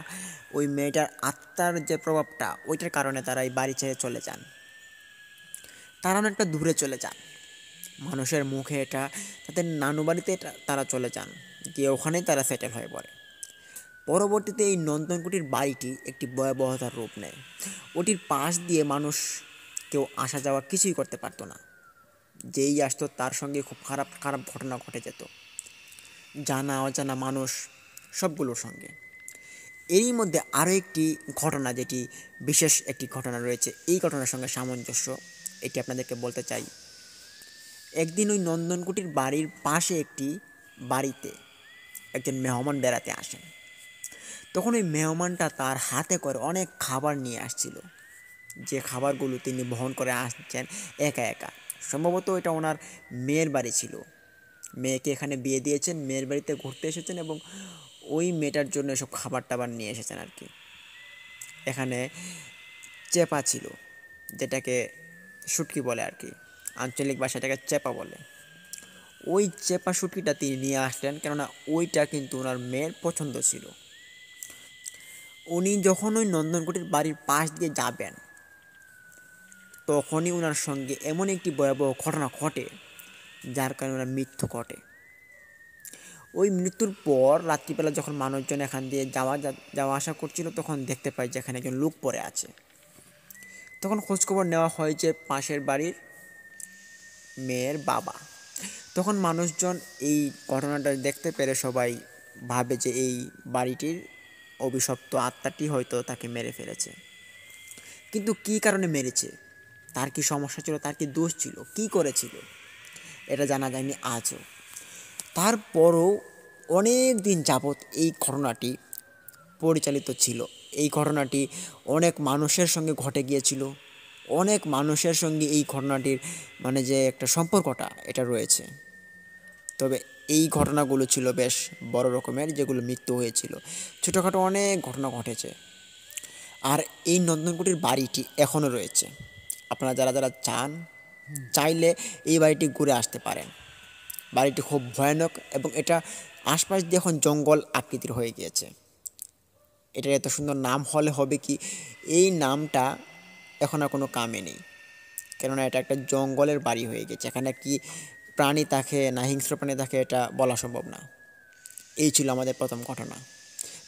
ওই মেয়েটার আত্মার যে প্রভাবটা, ওইটার কারণে তারা এই বাড়ি ছেড়ে চলে যান। তারা অনেকটা দূরে চলে যান, মানুষের মুখে এটা তাদের নানু বাড়িতে তারা চলে যান, গিয়ে ওখানেই তারা সেটেল হয়ে পড়ে। পরবর্তীতে এই নন্দনকুটির বাড়িটি একটি ভয়াবহতার রূপ নেয়। ওটির পাশ দিয়ে মানুষ কেউ আসা যাওয়া কিছুই করতে পারতো না। যেই আসতো তার সঙ্গে খুব খারাপ খারাপ ঘটনা ঘটে যেত, জানা অজানা মানুষ সবগুলোর সঙ্গে। এরই মধ্যে আরও একটি ঘটনা, যেটি বিশেষ একটি ঘটনা রয়েছে এই ঘটনার সঙ্গে সামঞ্জস্য, এটি আপনাদেরকে বলতে চাই। একদিন ওই নন্দনকুটির বাড়ির পাশে একটি বাড়িতে একজন মেহমান বেড়াতে আসেন। তখন ওই মেহমানটা তার হাতে করে অনেক খাবার নিয়ে আসছিল, যে খাবারগুলো তিনি বহন করে আসছেন একা একা। সম্ভবত এটা ওনার মেয়ের বাড়ি ছিল, মেয়েকে এখানে বিয়ে দিয়েছেন, মেয়ের বাড়িতে ঘুরতে এসেছেন এবং ওই মেয়েটার জন্য এসব খাবার টাবার নিয়ে এসেছেন আর কি। এখানে চেপা ছিল, যেটাকে শুটকি বলে আর কি, আঞ্চলিক ভাষায় এটাকে চেপা বলে। ওই চেপা শুটকিটা তিনি নিয়ে আসলেন, কেননা ওইটা কিন্তু ওনার মেয়ের পছন্দ ছিল। উনি যখন ওই নন্দনকুটির বাড়ির পাশ দিয়ে যাবেন, তখনই ওনার সঙ্গে এমন একটি ভয়াবহ ঘটনা ঘটে যার কারণে ওনার মৃত্যু ঘটে। ওই মৃত্যুর পর রাত্রিবেলা যখন মানুষজন এখান দিয়ে যাওয়া আসা করছিল, তখন দেখতে পাই যে এখানে একজন লোক পড়ে আছে। তখন খোঁজখবর নেওয়া হয় যে পাশের বাড়ির মেয়ের বাবা। তখন মানুষজন এই ঘটনাটা দেখতে পেরে সবাই ভাবে যে এই বাড়িটির অভিশপ্ত আত্মাটি হয়তো তাকে মেরে ফেলেছে। কিন্তু কী কারণে মেরেছে, তার কি সমস্যা ছিল, তার কি দোষ ছিল, কি করেছিল, এটা জানা যায়নি আজও। তারপরও অনেক দিন যাবৎ এই ঘটনাটি পরিচালিত ছিল। এই ঘটনাটি অনেক মানুষের সঙ্গে ঘটে গিয়েছিল, অনেক মানুষের সঙ্গে এই ঘটনাটির মানে যে একটা সম্পর্কটা এটা রয়েছে। তবে এই ঘটনাগুলো ছিল বেশ বড় রকমের, যেগুলো মৃত্যু হয়েছিল। ছোটোখাটো অনেক ঘটনা ঘটেছে। আর এই নন্দনকুটির বাড়িটি এখনও রয়েছে। আপনারা যারা যারা চাইলে এই বাড়িটি ঘুরে আসতে পারেন। বাড়িটি খুব ভয়ানক এবং এটা আশপাশ দিয়ে এখন জঙ্গল আকৃতির হয়ে গিয়েছে। এটার এত সুন্দর নাম হলে হবে কি, এই নামটা এখন আর কোনো কামে নেই, কেননা এটা একটা জঙ্গলের বাড়ি হয়ে গেছে। এখানে কি প্রাণী থাকে না হিংস্র প্রাণী থাকে এটা বলা সম্ভব না। এই ছিল আমাদের প্রথম ঘটনা।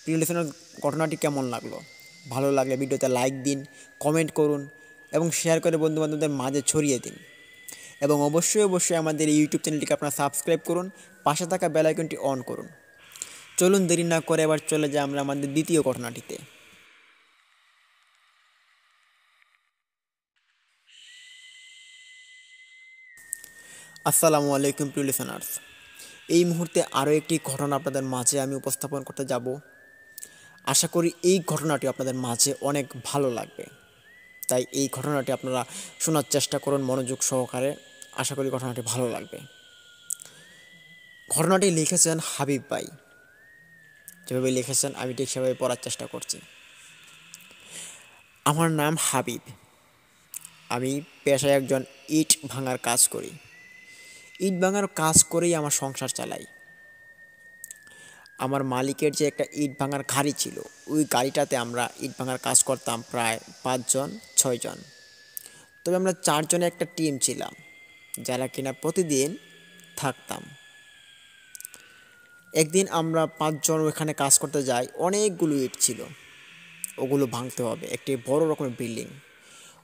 প্রিয় লিসেনার, ঘটনাটি কেমন লাগলো? ভালো লাগলে ভিডিওতে লাইক দিন, কমেন্ট করুন এবং শেয়ার করে বন্ধুবান্ধবদের মাঝে ছড়িয়ে দিন। এবং অবশ্যই আমাদের এই ইউটিউব চ্যানেলটিকে আপনারা সাবস্ক্রাইব করুন, পাশে থাকা বেল আইকনটি অন করুন। চলুন দেরি না করে এবার চলে যাই আমরা আমাদের দ্বিতীয় ঘটনাটিতে। আসসালামু আলাইকুম প্রিয় লিসেনার্স। এই মুহূর্তে আরও একটি ঘটনা আপনাদের মাঝে আমি উপস্থাপন করতে যাব। আশা করি এই ঘটনাটি আপনাদের মাঝে অনেক ভালো লাগবে, তাই এই ঘটনাটি আপনারা শোনার চেষ্টা করুন মনোযোগ সহকারে। আশা করি ঘটনাটি ভালো লাগবে। ঘটনাটি লিখেছেন হাবিব ভাই। যেভাবে লিখেছেন আমি ঠিক সেভাবে পড়ার চেষ্টা করছি। আমার নাম হাবিব। আমি পেশায় একজন ইট ভাঙার কাজ করি। ইট ভাঙার কাজ করেই আমার সংসার চালাই। আমার মালিকের যে একটা ইট ভাঙার গাড়ি ছিল, ওই গাড়িটাতে আমরা ইট ভাঙার কাজ করতাম প্রায় 5-6 জন। তবে আমরা 4 জনের একটা টিম ছিলাম, যারা কিনা প্রতিদিন থাকতাম। একদিন আমরা 5 জন ওখানে কাজ করতে যাই। অনেকগুলো ইট ছিল, ওগুলো ভাঙতে হবে। একটি বড় রকমের বিল্ডিং,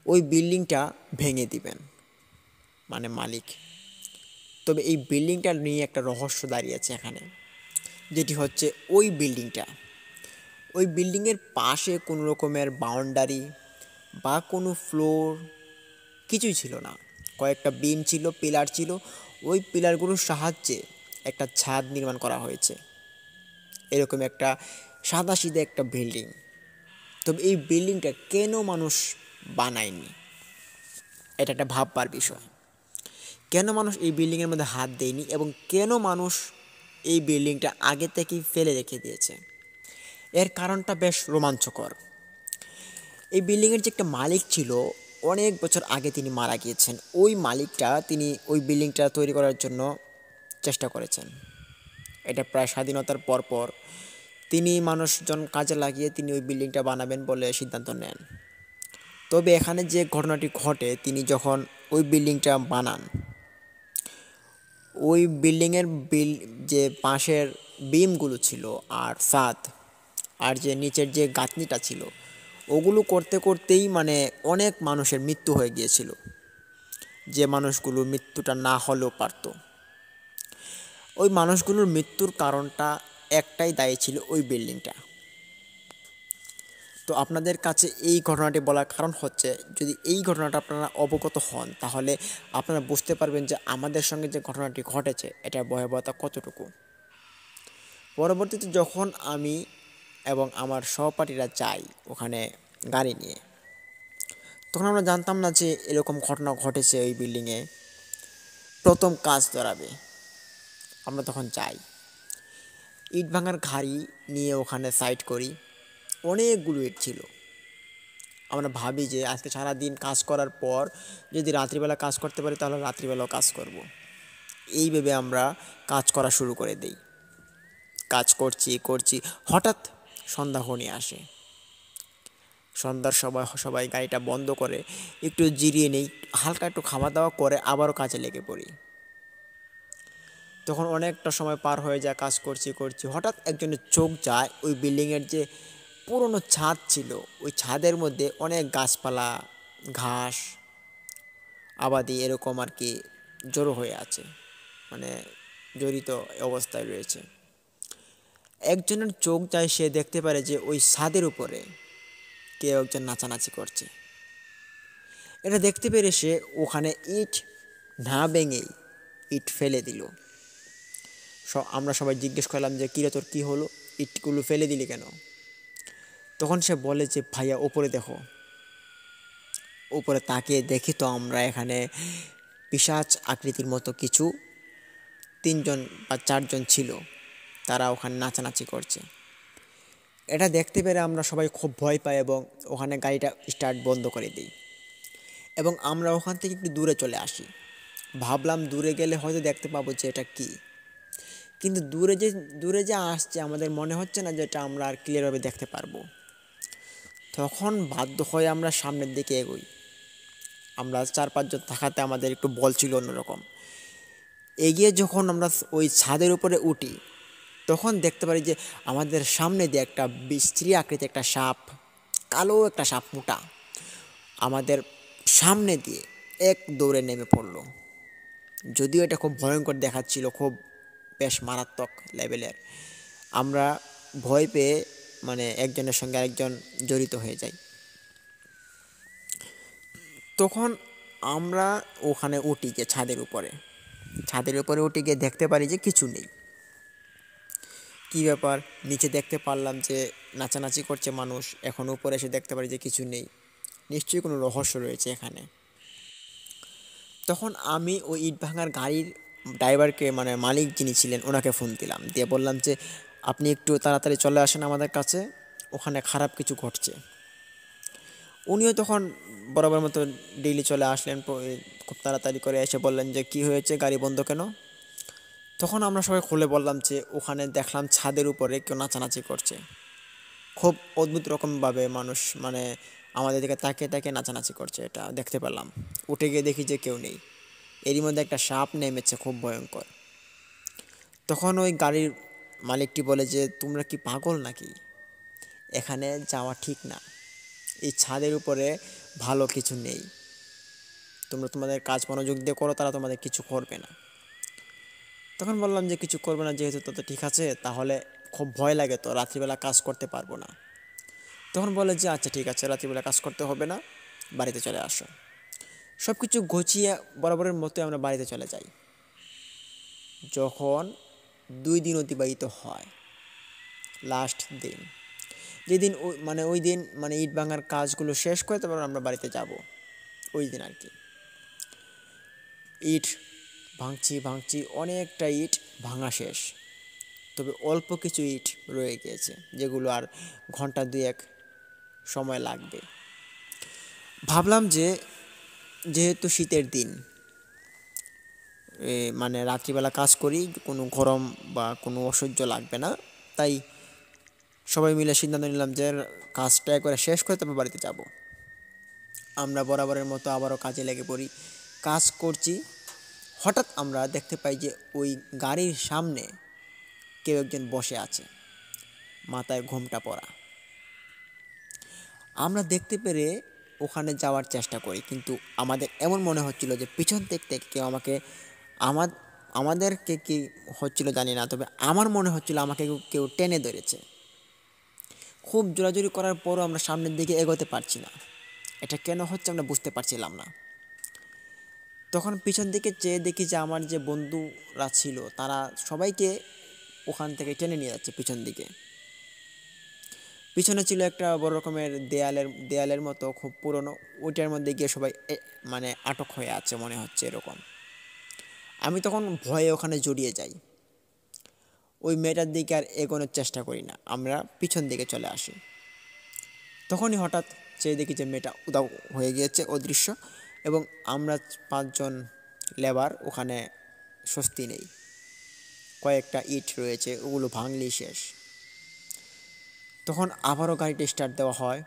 ওই বিল্ডিংটা ভেঙে দিবেন মানে মালিক। তবে এই বিল্ডিংটা নিয়ে একটা রহস্য দাঁড়িয়েছে এখানে, যেটি হচ্ছে ওই বিল্ডিংয়ের পাশে কোনো রকমের বাউন্ডারি বা কোনো ফ্লোর কিছুই ছিল না। কয়েকটা বিম ছিল, পিলার ছিল। ওই পিলারগুলোর সাহায্যে একটা ছাদ নির্মাণ করা হয়েছে। এরকম একটা সাদাসিধে একটা বিল্ডিং। তবে এই বিল্ডিংটা কেন মানুষ বানায়নি, এটা একটা ভাববার বিষয়। কেন মানুষ এই বিল্ডিংয়ের মধ্যে হাত দেয়নি এবং কেন মানুষ এই বিল্ডিংটা আগে থেকেই ফেলে রেখে দিয়েছে, এর কারণটা বেশ রোমাঞ্চকর। এই বিল্ডিংয়ের যে একটা মালিক ছিল, অনেক বছর আগে তিনি মারা গিয়েছেন। ওই মালিকটা তিনি ওই বিল্ডিংটা তৈরি করার জন্য চেষ্টা করেছেন। এটা প্রায় স্বাধীনতার পর তিনি মানুষজন কাজে লাগিয়ে তিনি ওই বিল্ডিংটা বানাবেন বলে সিদ্ধান্ত নেন। তবে এখানে যে ঘটনাটি ঘটে, তিনি যখন ওই বিল্ডিংটা বানান, ওই বিল্ডিংয়ের যে পাশের বিমগুলো ছিল আর ছাদ আর যে নিচের যে গাঁথনিটা ছিল, ওগুলো করতে করতেই মানে অনেক মানুষের মৃত্যু হয়ে গিয়েছিল, যে মানুষগুলোর মৃত্যুটা না হলেও পারত। ওই মানুষগুলোর মৃত্যুর কারণটা একটাই দায়ী ছিল ওই বিল্ডিংটা। তো আপনাদের কাছে এই ঘটনাটি বলার কারণ হচ্ছে, যদি এই ঘটনাটা আপনারা অবগত হন তাহলে আপনারা বুঝতে পারবেন যে আমাদের সঙ্গে যে ঘটনাটি ঘটেছে এটার ভয়াবহতা কতটুকু। পরবর্তীতে যখন আমি এবং আমার সহপাঠীরা যাই ওখানে গাড়ি নিয়ে, তখন আমরা জানতাম না যে এরকম ঘটনা ঘটেছে। ওই বিল্ডিংয়ে প্রথম কাজ ধরাবে, আমরা তখন যাই, ইট ভাঙার গাড়ি নিয়ে ওখানে সাইড করি। অনেকগুলো ইট ছিল। আমরা ভাবি যে আজকে সারাদিন কাজ করার পর যদি রাত্রিবেলা কাজ করতে পারি তাহলে রাত্রিবেলাও কাজ করব। এই ভেবে আমরা কাজ করা শুরু করে দেই। কাজ করছি হঠাৎ সন্ধ্যা ঘনিয়ে আসে। সন্ধ্যার সময় সবাই গাড়িটা বন্ধ করে একটু জিরিয়ে নেই, হালকা একটু খাওয়া দাওয়া করে আবারও কাজে লেগে পড়ি। তখন অনেকটা সময় পার হয়ে যায়, কাজ করছি। হঠাৎ একজনের চোখ যায় ওই বিল্ডিংয়ের যে পুরনো ছাদ ছিল, ওই ছাদের মধ্যে অনেক গাছপালা, ঘাস, আবাদি এরকম আর কি জড়ো হয়ে আছে, মানে জড়িত অবস্থায় রয়েছে। একজনের চোখ যায়, সে দেখতে পারে যে ওই ছাদের উপরে কেউ একজন নাচানাচি করছে। এটা দেখতে পেরে সে ওখানে ইট না ভেঙেই ইট ফেলে দিল। আমরা সবাই জিজ্ঞেস করলাম যে কিরে তোর কী হলো, ইটগুলো ফেলে দিলি কেন? তখন সে বলে যে ভাইয়া ওপরে দেখো। উপরে তাকিয়ে দেখি তো আমরা এখানে পিশাচ আকৃতির মতো কিছু 3-4 জন ছিল, তারা ওখানে নাচানাচি করছে। এটা দেখতে পেরে আমরা সবাই খুব ভয় পাই এবং ওখানে গাড়িটা স্টার্ট বন্ধ করে দিই এবং আমরা ওখান থেকে একটু দূরে চলে আসি। ভাবলাম দূরে গেলে হয়তো দেখতে পাবো যে এটা কী, কিন্তু দূরে যে আসছে আমাদের মনে হচ্ছে না যে এটা আমরা আর ক্লিয়ারভাবে দেখতে পারবো। তখন বাধ্য হয়ে আমরা সামনের দিকে এগোই। আমরা 4-5 জন থাকাতে আমাদের একটু বল ছিল অন্যরকম। এগিয়ে যখন আমরা ওই ছাদের উপরে উঠি, তখন দেখতে পারি যে আমাদের সামনে দিয়ে একটা বিশ্রী আকৃতি একটা সাপ, কালো একটা সাপ, মোটা, আমাদের সামনে দিয়ে এক দৌড়ে নেমে পড়লো। যদিও এটা খুব ভয়ঙ্কর দেখাচ্ছিল, খুব বেশ মারাত্মক লেভেলের। আমরা ভয় পেয়ে একজনের সঙ্গে আরেকজন জড়িত হয়ে যাই। তখন আমরা ওখানে উঠি গিয়ে ছাদের উপরে উঠে গিয়ে দেখতে পারি যে কিছু নেই। কী ব্যাপার, নিচে দেখতে পারলাম যে নাচানাচি করছে মানুষ, এখন উপরে এসে দেখতে পারি যে কিছু নেই, নিশ্চয়ই কোনো রহস্য রয়েছে এখানে। তখন আমি ওই ইটভাঙার গাড়ির ড্রাইভারকে মালিক যিনি ছিলেন ওনাকে ফোন দিলাম, দিয়ে বললাম যে আপনি একটু তাড়াতাড়ি চলে আসেন আমাদের কাছে, ওখানে খারাপ কিছু ঘটছে। উনিও তখন বরাবর মতো ডেইলি চলে আসলেন, খুব তাড়াতাড়ি করে এসে বললেন যে কি হয়েছে, গাড়ি বন্ধ কেন? তখন আমরা সবাই খুলে বললাম যে ওখানে দেখলাম ছাদের উপরে কেউ নাচানাচি করছে, খুব অদ্ভুত রকমভাবে মানুষ আমাদের দিকে তাকিয়ে তাকিয়ে নাচানাচি করছে, এটা দেখতে পেলাম। উঠে গিয়ে দেখি যে কেউ নেই, এরই মধ্যে একটা সাপ নেমেছে খুব ভয়ঙ্কর। তখন ওই গাড়ির মালিকটি বলে যে তোমরা কি পাগল নাকি, এখানে যাওয়া ঠিক না, এই ছাদের উপরে ভালো কিছু নেই, তোমরা তোমাদের কাজ মনোযোগ দিয়ে করো, তারা তোমাদের কিছু করবে না। তখন বললাম যে কিছু করবে না যেহেতু তো ঠিক আছে, তাহলে খুব ভয় লাগে তো, রাত্রিবেলা কাজ করতে পারবো না। তখন বলে যে আচ্ছা ঠিক আছে, রাত্রিবেলা কাজ করতে হবে না, বাড়িতে চলে আসো। সব কিছু গুছিয়ে বরাবরের মতো আমরা বাড়িতে চলে যাই। যখন 2 দিন অতিবাহিত হয়, লাস্ট দিন, যেদিন ওই দিন ইট ভাঙার কাজগুলো শেষ করে তারপর আমরা বাড়িতে যাব, ওই দিন আর কি। ইট ভাঙছি অনেকটা ইট ভাঙা শেষ, তবে অল্প কিছু ইট রয়ে গিয়েছে যেগুলো আর ঘন্টা 2-1 সময় লাগবে। ভাবলাম যে যেহেতু শীতের দিন, রাত্রিবেলা কাজ করি, কোনো গরম বা কোনো অসহ্য লাগবে না, তাই সবাই মিলে সিদ্ধান্ত নিলাম যে কাজটা একবারে শেষ করে তারপর বাড়িতে যাব। আমরা বরাবরের মতো আবারও কাজে লেগে পড়ি, কাজ করছি। হঠাৎ আমরা দেখতে পাই যে ওই গাড়ির সামনে কেউ একজন বসে আছে, মাথায় ঘোমটা পরা। আমরা দেখতে পেরে ওখানে যাওয়ার চেষ্টা করি, কিন্তু আমাদের এমন মনে হচ্ছিল যে পিছন থেকে কেউ আমাদেরকে কি হচ্ছিল জানি না, তবে আমার মনে হচ্ছিল আমাকে কেউ টেনে ধরেছে। খুব জোরাজুরি করার পরও আমরা সামনের দিকে এগোতে পারছি না, এটা কেন হচ্ছে আমরা বুঝতে পারছিলাম না। তখন পিছন দিকে চেয়ে দেখি যে আমার যে বন্ধুরা ছিল তারা সবাইকে ওখান থেকে টেনে নিয়ে যাচ্ছে পিছন দিকে। পিছনে ছিল একটা বড় রকমের দেয়ালের মতো, খুব পুরনো, ওইটার মধ্যে গিয়ে সবাই আটক হয়ে আছে মনে হচ্ছে এরকম। আমি তখন ভয়ে ওখানে জড়িয়ে যাই, ওই মেয়েটার দিকে আর এগোনোর চেষ্টা করি না, আমরা পিছন দিকে চলে আসি। তখনই হঠাৎ চেয়ে দেখি যে মেয়েটা উধাও হয়ে গিয়েছে, অদৃশ্য, এবং আমরা 5 জন লেবার ওখানে স্বস্তি নেই। কয়েকটা ইট রয়েছে, ওগুলো ভাঙলেই শেষ। তখন আবারও গাড়িটা স্টার্ট দেওয়া হয়।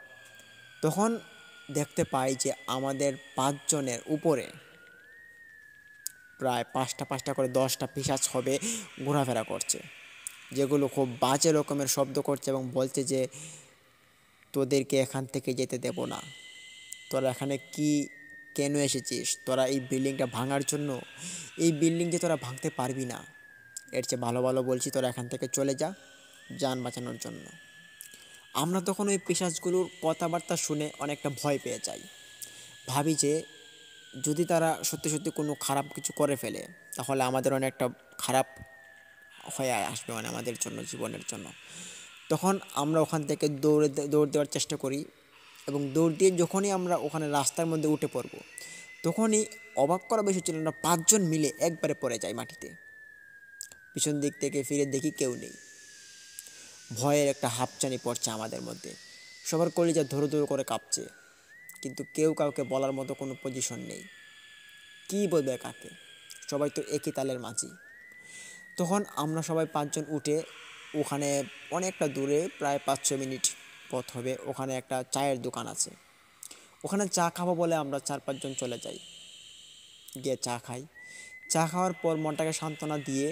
তখন দেখতে পাই যে আমাদের 5 জনের উপরে প্রায় 5টা করে 10টা পিশাচ হবে ঘোরাফেরা করছে, যেগুলো খুব বাজে রকমের শব্দ করছে এবং বলছে যে তোদেরকে এখান থেকে যেতে দেব না, তোরা এখানে কেন এসেছিস, তোরা এই বিল্ডিংটা ভাঙার জন্য, এই বিল্ডিং যে তোরা ভাঙতে পারবি না, এর চেয়ে ভালো ভালো বলছি তোরা এখান থেকে চলে যা, যান বাঁচানোর জন্য। আমরা তখন ওই পিশাচগুলোর কথাবার্তা শুনে অনেকটা ভয় পেয়ে যাই, ভাবি যে যদি তারা সত্যি সত্যি কোনো খারাপ কিছু করে ফেলে তাহলে আমাদের অনেকটা খারাপ হয়ে আসবে আমাদের জন্য, জীবনের জন্য। তখন আমরা ওখান থেকে দৌড় দেওয়ার চেষ্টা করি, এবং দৌড় দিয়ে যখনই আমরা ওখানে রাস্তার মধ্যে উঠে পড়ব, তখনই অবাক করা বিষয় ছিল না, 5 জন মিলে একবারে পড়ে যায় মাটিতে। পিছন দিক থেকে ফিরে দেখি কেউ নেই। ভয়ের একটা হাঁপচানি পড়ছে আমাদের মধ্যে, সবার কলিজা ধরো ধরো করে কাঁপছে, কিন্তু কেউ কাউকে বলার মতো কোনো পজিশন নেই, কী বলবে কাকে, সবাই তো একই তালের মাঝি। তখন আমরা সবাই 5 জন উঠে ওখানে অনেকটা দূরে, প্রায় 5-6 মিনিট পথ হবে, ওখানে একটা চায়ের দোকান আছে, ওখানে চা খাবো বলে আমরা 4-5 জন চলে যাই, গিয়ে চা খাই। চা খাওয়ার পর মনটাকে সান্ত্বনা দিয়ে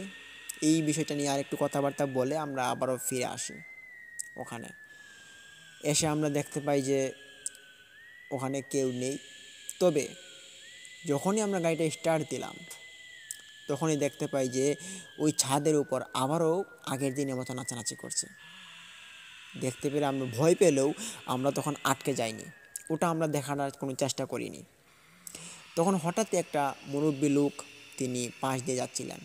এই বিষয়টা নিয়ে আরেকটু কথাবার্তা বলে আমরা আবারও ফিরে আসি। ওখানে এসে আমরা দেখতে পাই যে ওখানে কেউ নেই, তবে যখনই আমরা গাড়িটা স্টার্ট দিলাম তখনই দেখতে পাই যে ওই ছাদের উপর আবারও আগের দিনের মতো নাচানাচি করছে। দেখতে পেলে আমরা ভয় পেলেও আমরা তখন আটকে যাইনি, ওটা আমরা দেখানোর কোনো চেষ্টা করিনি। তখন হঠাৎই একটা মুরব্বী লোক তিনি পাশ দিয়ে যাচ্ছিলেন।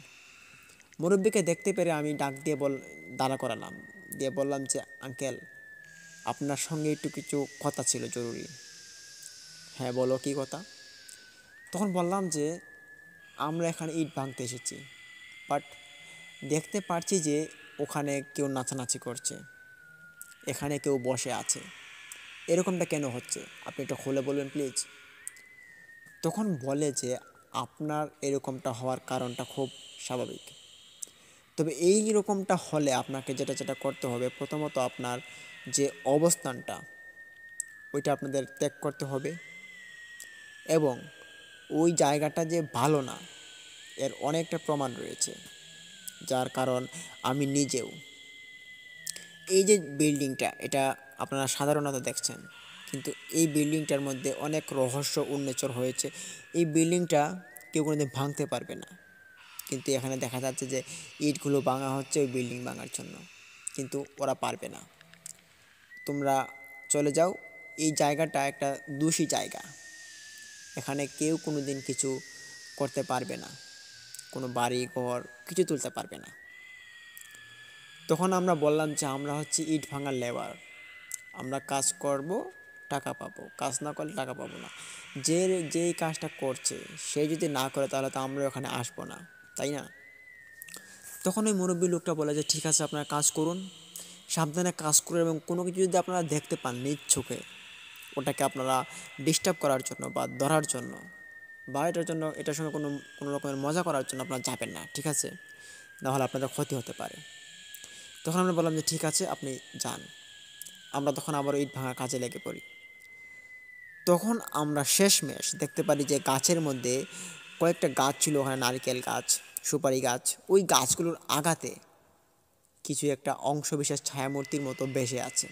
মুরব্বীকে দেখতে পেরে আমি ডাক দিয়ে দাঁড়া করালাম, দিয়ে বললাম যে আঙ্কেল, আপনার সঙ্গে একটু কিছু কথা ছিল জরুরি। হ্যাঁ বলো, কী কথা? তখন বললাম যে আমরা এখানে ইট ভাঙতে এসেছি, বাট দেখতে পারছি যে ওখানে কেউ নাচানাচি করছে, এখানে কেউ বসে আছে, এরকমটা কেন হচ্ছে? আপনি এটা খুলে বলবেন প্লিজ। তখন বলে যে আপনার এরকমটা হওয়ার কারণটা খুব স্বাভাবিক, তবে এই রকমটা হলে আপনাকে যেটা যেটা করতে হবে, প্রথমত আপনার যে অবস্থানটা ওইটা আপনাদের ত্যাগ করতে হবে, এবং ওই জায়গাটা যে ভালো না এর অনেকটা প্রমাণ রয়েছে, যার কারণ আমি নিজেও, এই যে বিল্ডিংটা এটা আপনারা সাধারণত দেখছেন, কিন্তু এই বিল্ডিংটার মধ্যে অনেক রহস্য উন্মোচন হয়েছে। এই বিল্ডিংটা কেউ কোনোদিন ভাঙতে পারবে না, কিন্তু এখানে দেখা যাচ্ছে যে ইটগুলো ভাঙা হচ্ছে ওই বিল্ডিং ভাঙার জন্য, কিন্তু ওরা পারবে না। তোমরা চলে যাও, এই জায়গাটা একটা দোষী জায়গা, এখানে কেউ কোনো দিন কিছু করতে পারবে না, কোনো বাড়ি ঘর কিছু তুলতে পারবে না। তখন আমরা বললাম যে আমরা হচ্ছে ইট ভাঙার লেবার, আমরা কাজ করব, টাকা পাবো, কাজ না করলে টাকা পাবো না। যেই কাজটা করছে সে যদি না করে তাহলে তো আমরা ওখানে আসবো না, তাই না? তখন ওই মুরব্বী লোকটা বলে যে ঠিক আছে, আপনারা কাজ করুন, সাবধানে কাজ করুন, এবং কোনো কিছু যদি আপনারা দেখতে পান নিজ চোখে, ওটাকে আপনারা ডিস্টার্ব করার জন্য বা ধরার জন্য বা এটার সঙ্গে কোনো রকমের মজা করার জন্য আপনারা যাবেন না, ঠিক আছে? নাহলে আপনাদের ক্ষতি হতে পারে। তখন আমরা বললাম যে ঠিক আছে, আপনি যান। আমরা তখন আবার ইট ভাঙার কাজে লেগে পড়ি। তখন আমরা শেষমেশ দেখতে পারি যে গাছের মধ্যে কয়েকটা গাছ ছিল, ওখানে নারকেল গাছ, সুপারি গাছ, ওই গাছগুলোর আগাতে কিছু একটা অংশ বিশেষ ছায়ামূর্তির মতো ভেসে আছে,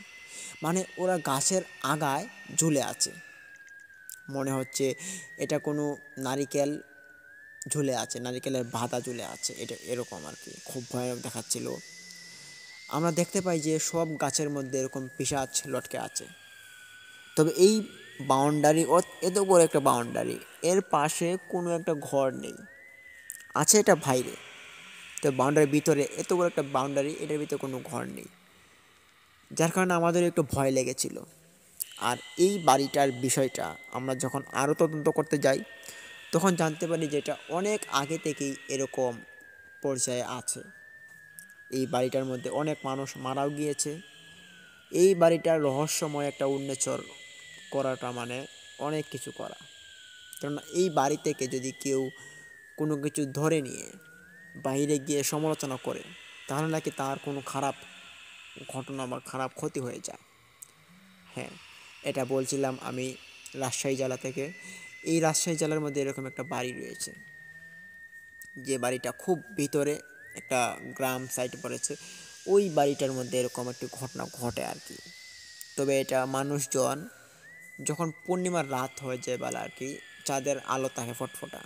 মানে ওরা গাছের আগায় ঝুলে আছে, মনে হচ্ছে এটা কোনো নারিকেল ঝুলে আছে, নারিকেলের বাঁধা ঝুলে আছে, এটা এরকম আর কি, খুব ভয়ানক দেখাচ্ছিল। আমরা দেখতে পাই যে সব গাছের মধ্যে এরকম পিশাচ লটকে আছে। তবে এই বাউন্ডারি এত বড় একটা বাউন্ডারি, এর পাশে কোনো একটা ঘর নেই, আছে এটা বাইরে। তো বাউন্ডারির ভিতরে এত বড় একটা বাউন্ডারি, এটার ভিতরে কোনো ঘর নেই, যার কারণে আমাদের একটু ভয় লেগেছিল। আর এই বাড়িটার বিষয়টা আমরা যখন আরও তদন্ত করতে যাই, তখন জানতে পারি যে এটা অনেক আগে থেকেই এরকম পর্যায়ে আছে। এই বাড়িটার মধ্যে অনেক মানুষ মারাও গিয়েছে। এই বাড়িটার রহস্যময় একটা উন্মোচন করাটা মানে অনেক কিছু করা, কারণ এই বাড়ি থেকে যদি কেউ কোনো কিছু ধরে নিয়ে বাইরে গিয়ে সমালোচনা করে, তাহলে নাকি তার কোনো খারাপ ঘটনা বা খারাপ ক্ষতি হয়ে যায়। হ্যাঁ, এটা বলছিলাম আমি রাজশাহী জেলা থেকে। এই রাজশাহী জেলার মধ্যে এরকম একটা বাড়ি রয়েছে, যে বাড়িটা খুব ভিতরে একটা গ্রাম সাইডে পড়েছে। ওই বাড়িটার মধ্যে এরকম একটি ঘটনা ঘটে আর কি। তবে এটা মানুষজন যখন পূর্ণিমার রাত হয়ে যায় বেলা আর কি, চাঁদের আলো থাকে ফটফটা,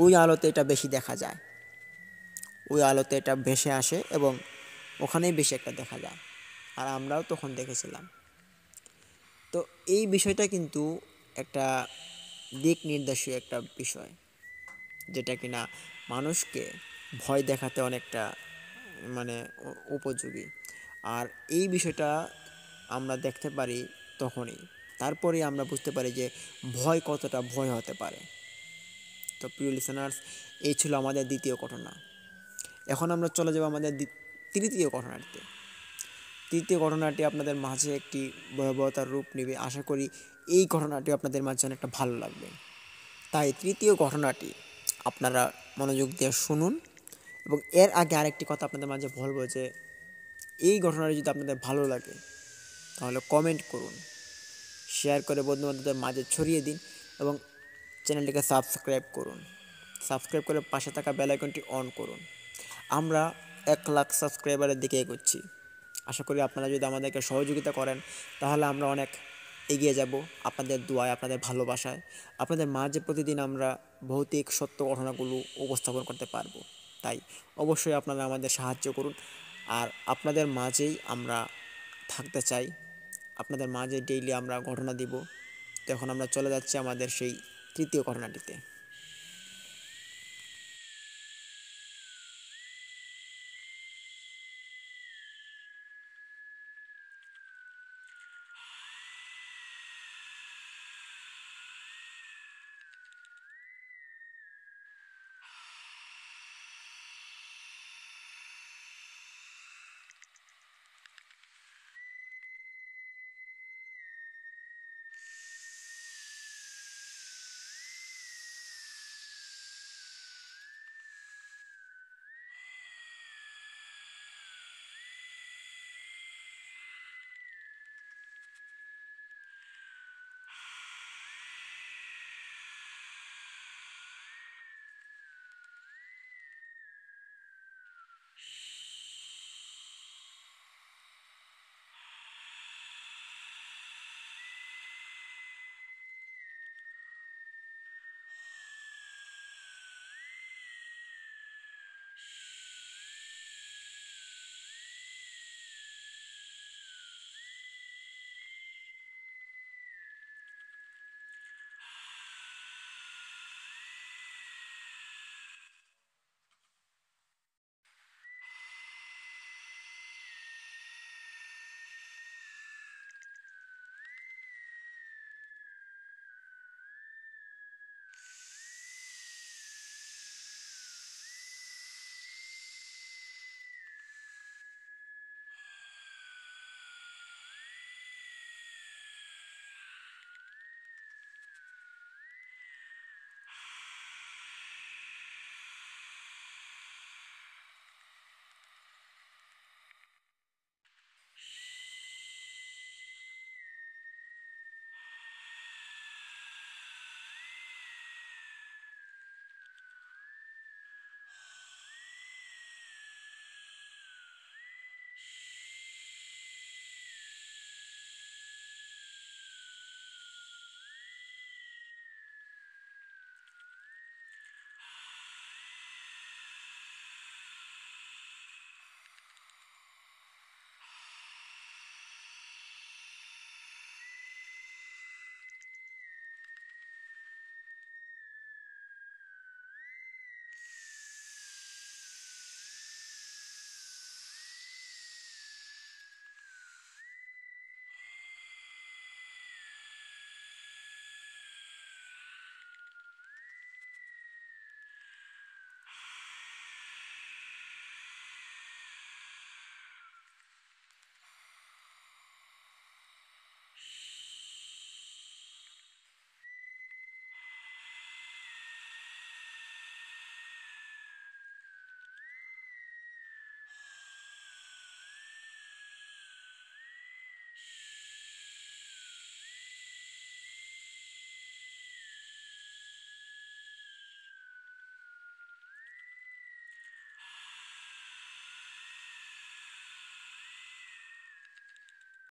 ওই আলোতে এটা বেশি দেখা যায়, ওই আলোতে এটা ভেসে আসে এবং ওখানেই বেশি একটা দেখা যায়। আর আমরাও তখন দেখেছিলাম। তো এই বিষয়টা কিন্তু একটা দিক নির্দেশী একটা বিষয়, যেটা কিনা মানুষকে ভয় দেখাতে অনেকটা মানে উপযোগী। আর এই বিষয়টা আমরা দেখতে পারি তখনই, তারপরে আমরা বুঝতে পারি যে ভয় কতটা ভয় হতে পারে। তো প্রিয় লিসেনার্স, এই ছিল আমাদের দ্বিতীয় ঘটনা। এখন আমরা চলে যাব আমাদের তৃতীয় ঘটনাটিতে। তৃতীয় ঘটনাটি আপনাদের মাঝে একটি ভয়াবহতার রূপ নেবে। আশা করি এই ঘটনাটি আপনাদের মাঝে অনেকটা ভালো লাগবে। তাই তৃতীয় ঘটনাটি আপনারা মনোযোগ দিয়ে শুনুন। এবং এর আগে আরেকটি কথা আপনাদের মাঝে বলবো যে এই ঘটনাটি যদি আপনাদের ভালো লাগে তাহলে কমেন্ট করুন, শেয়ার করে বন্ধুবান্ধবদের মাঝে ছড়িয়ে দিন এবং চ্যানেলটিকে সাবস্ক্রাইব করুন। সাবস্ক্রাইব করে পাশে থাকা বেল আইকনটি অন করুন। আমরা 1,00,000 সাবস্ক্রাইবারের দিকে এগোচ্ছি। আশা করি আপনারা যদি আমাদেরকে সহযোগিতা করেন তাহলে আমরা অনেক এগিয়ে যাব আপনাদের দোয়ায়, আপনাদের ভালোবাসায়। আপনাদের মাঝে প্রতিদিন আমরা ভৌতিক সত্য ঘটনাগুলো উপস্থাপন করতে পারবো। তাই অবশ্যই আপনারা আমাদের সাহায্য করুন। আর আপনাদের মাঝেই আমরা থাকতে চাই, আপনাদের মাঝে ডেইলি আমরা ঘটনা দিব। তো এখন আমরা চলে যাচ্ছি আমাদের সেই তৃতীয় ঘটনাটিতে।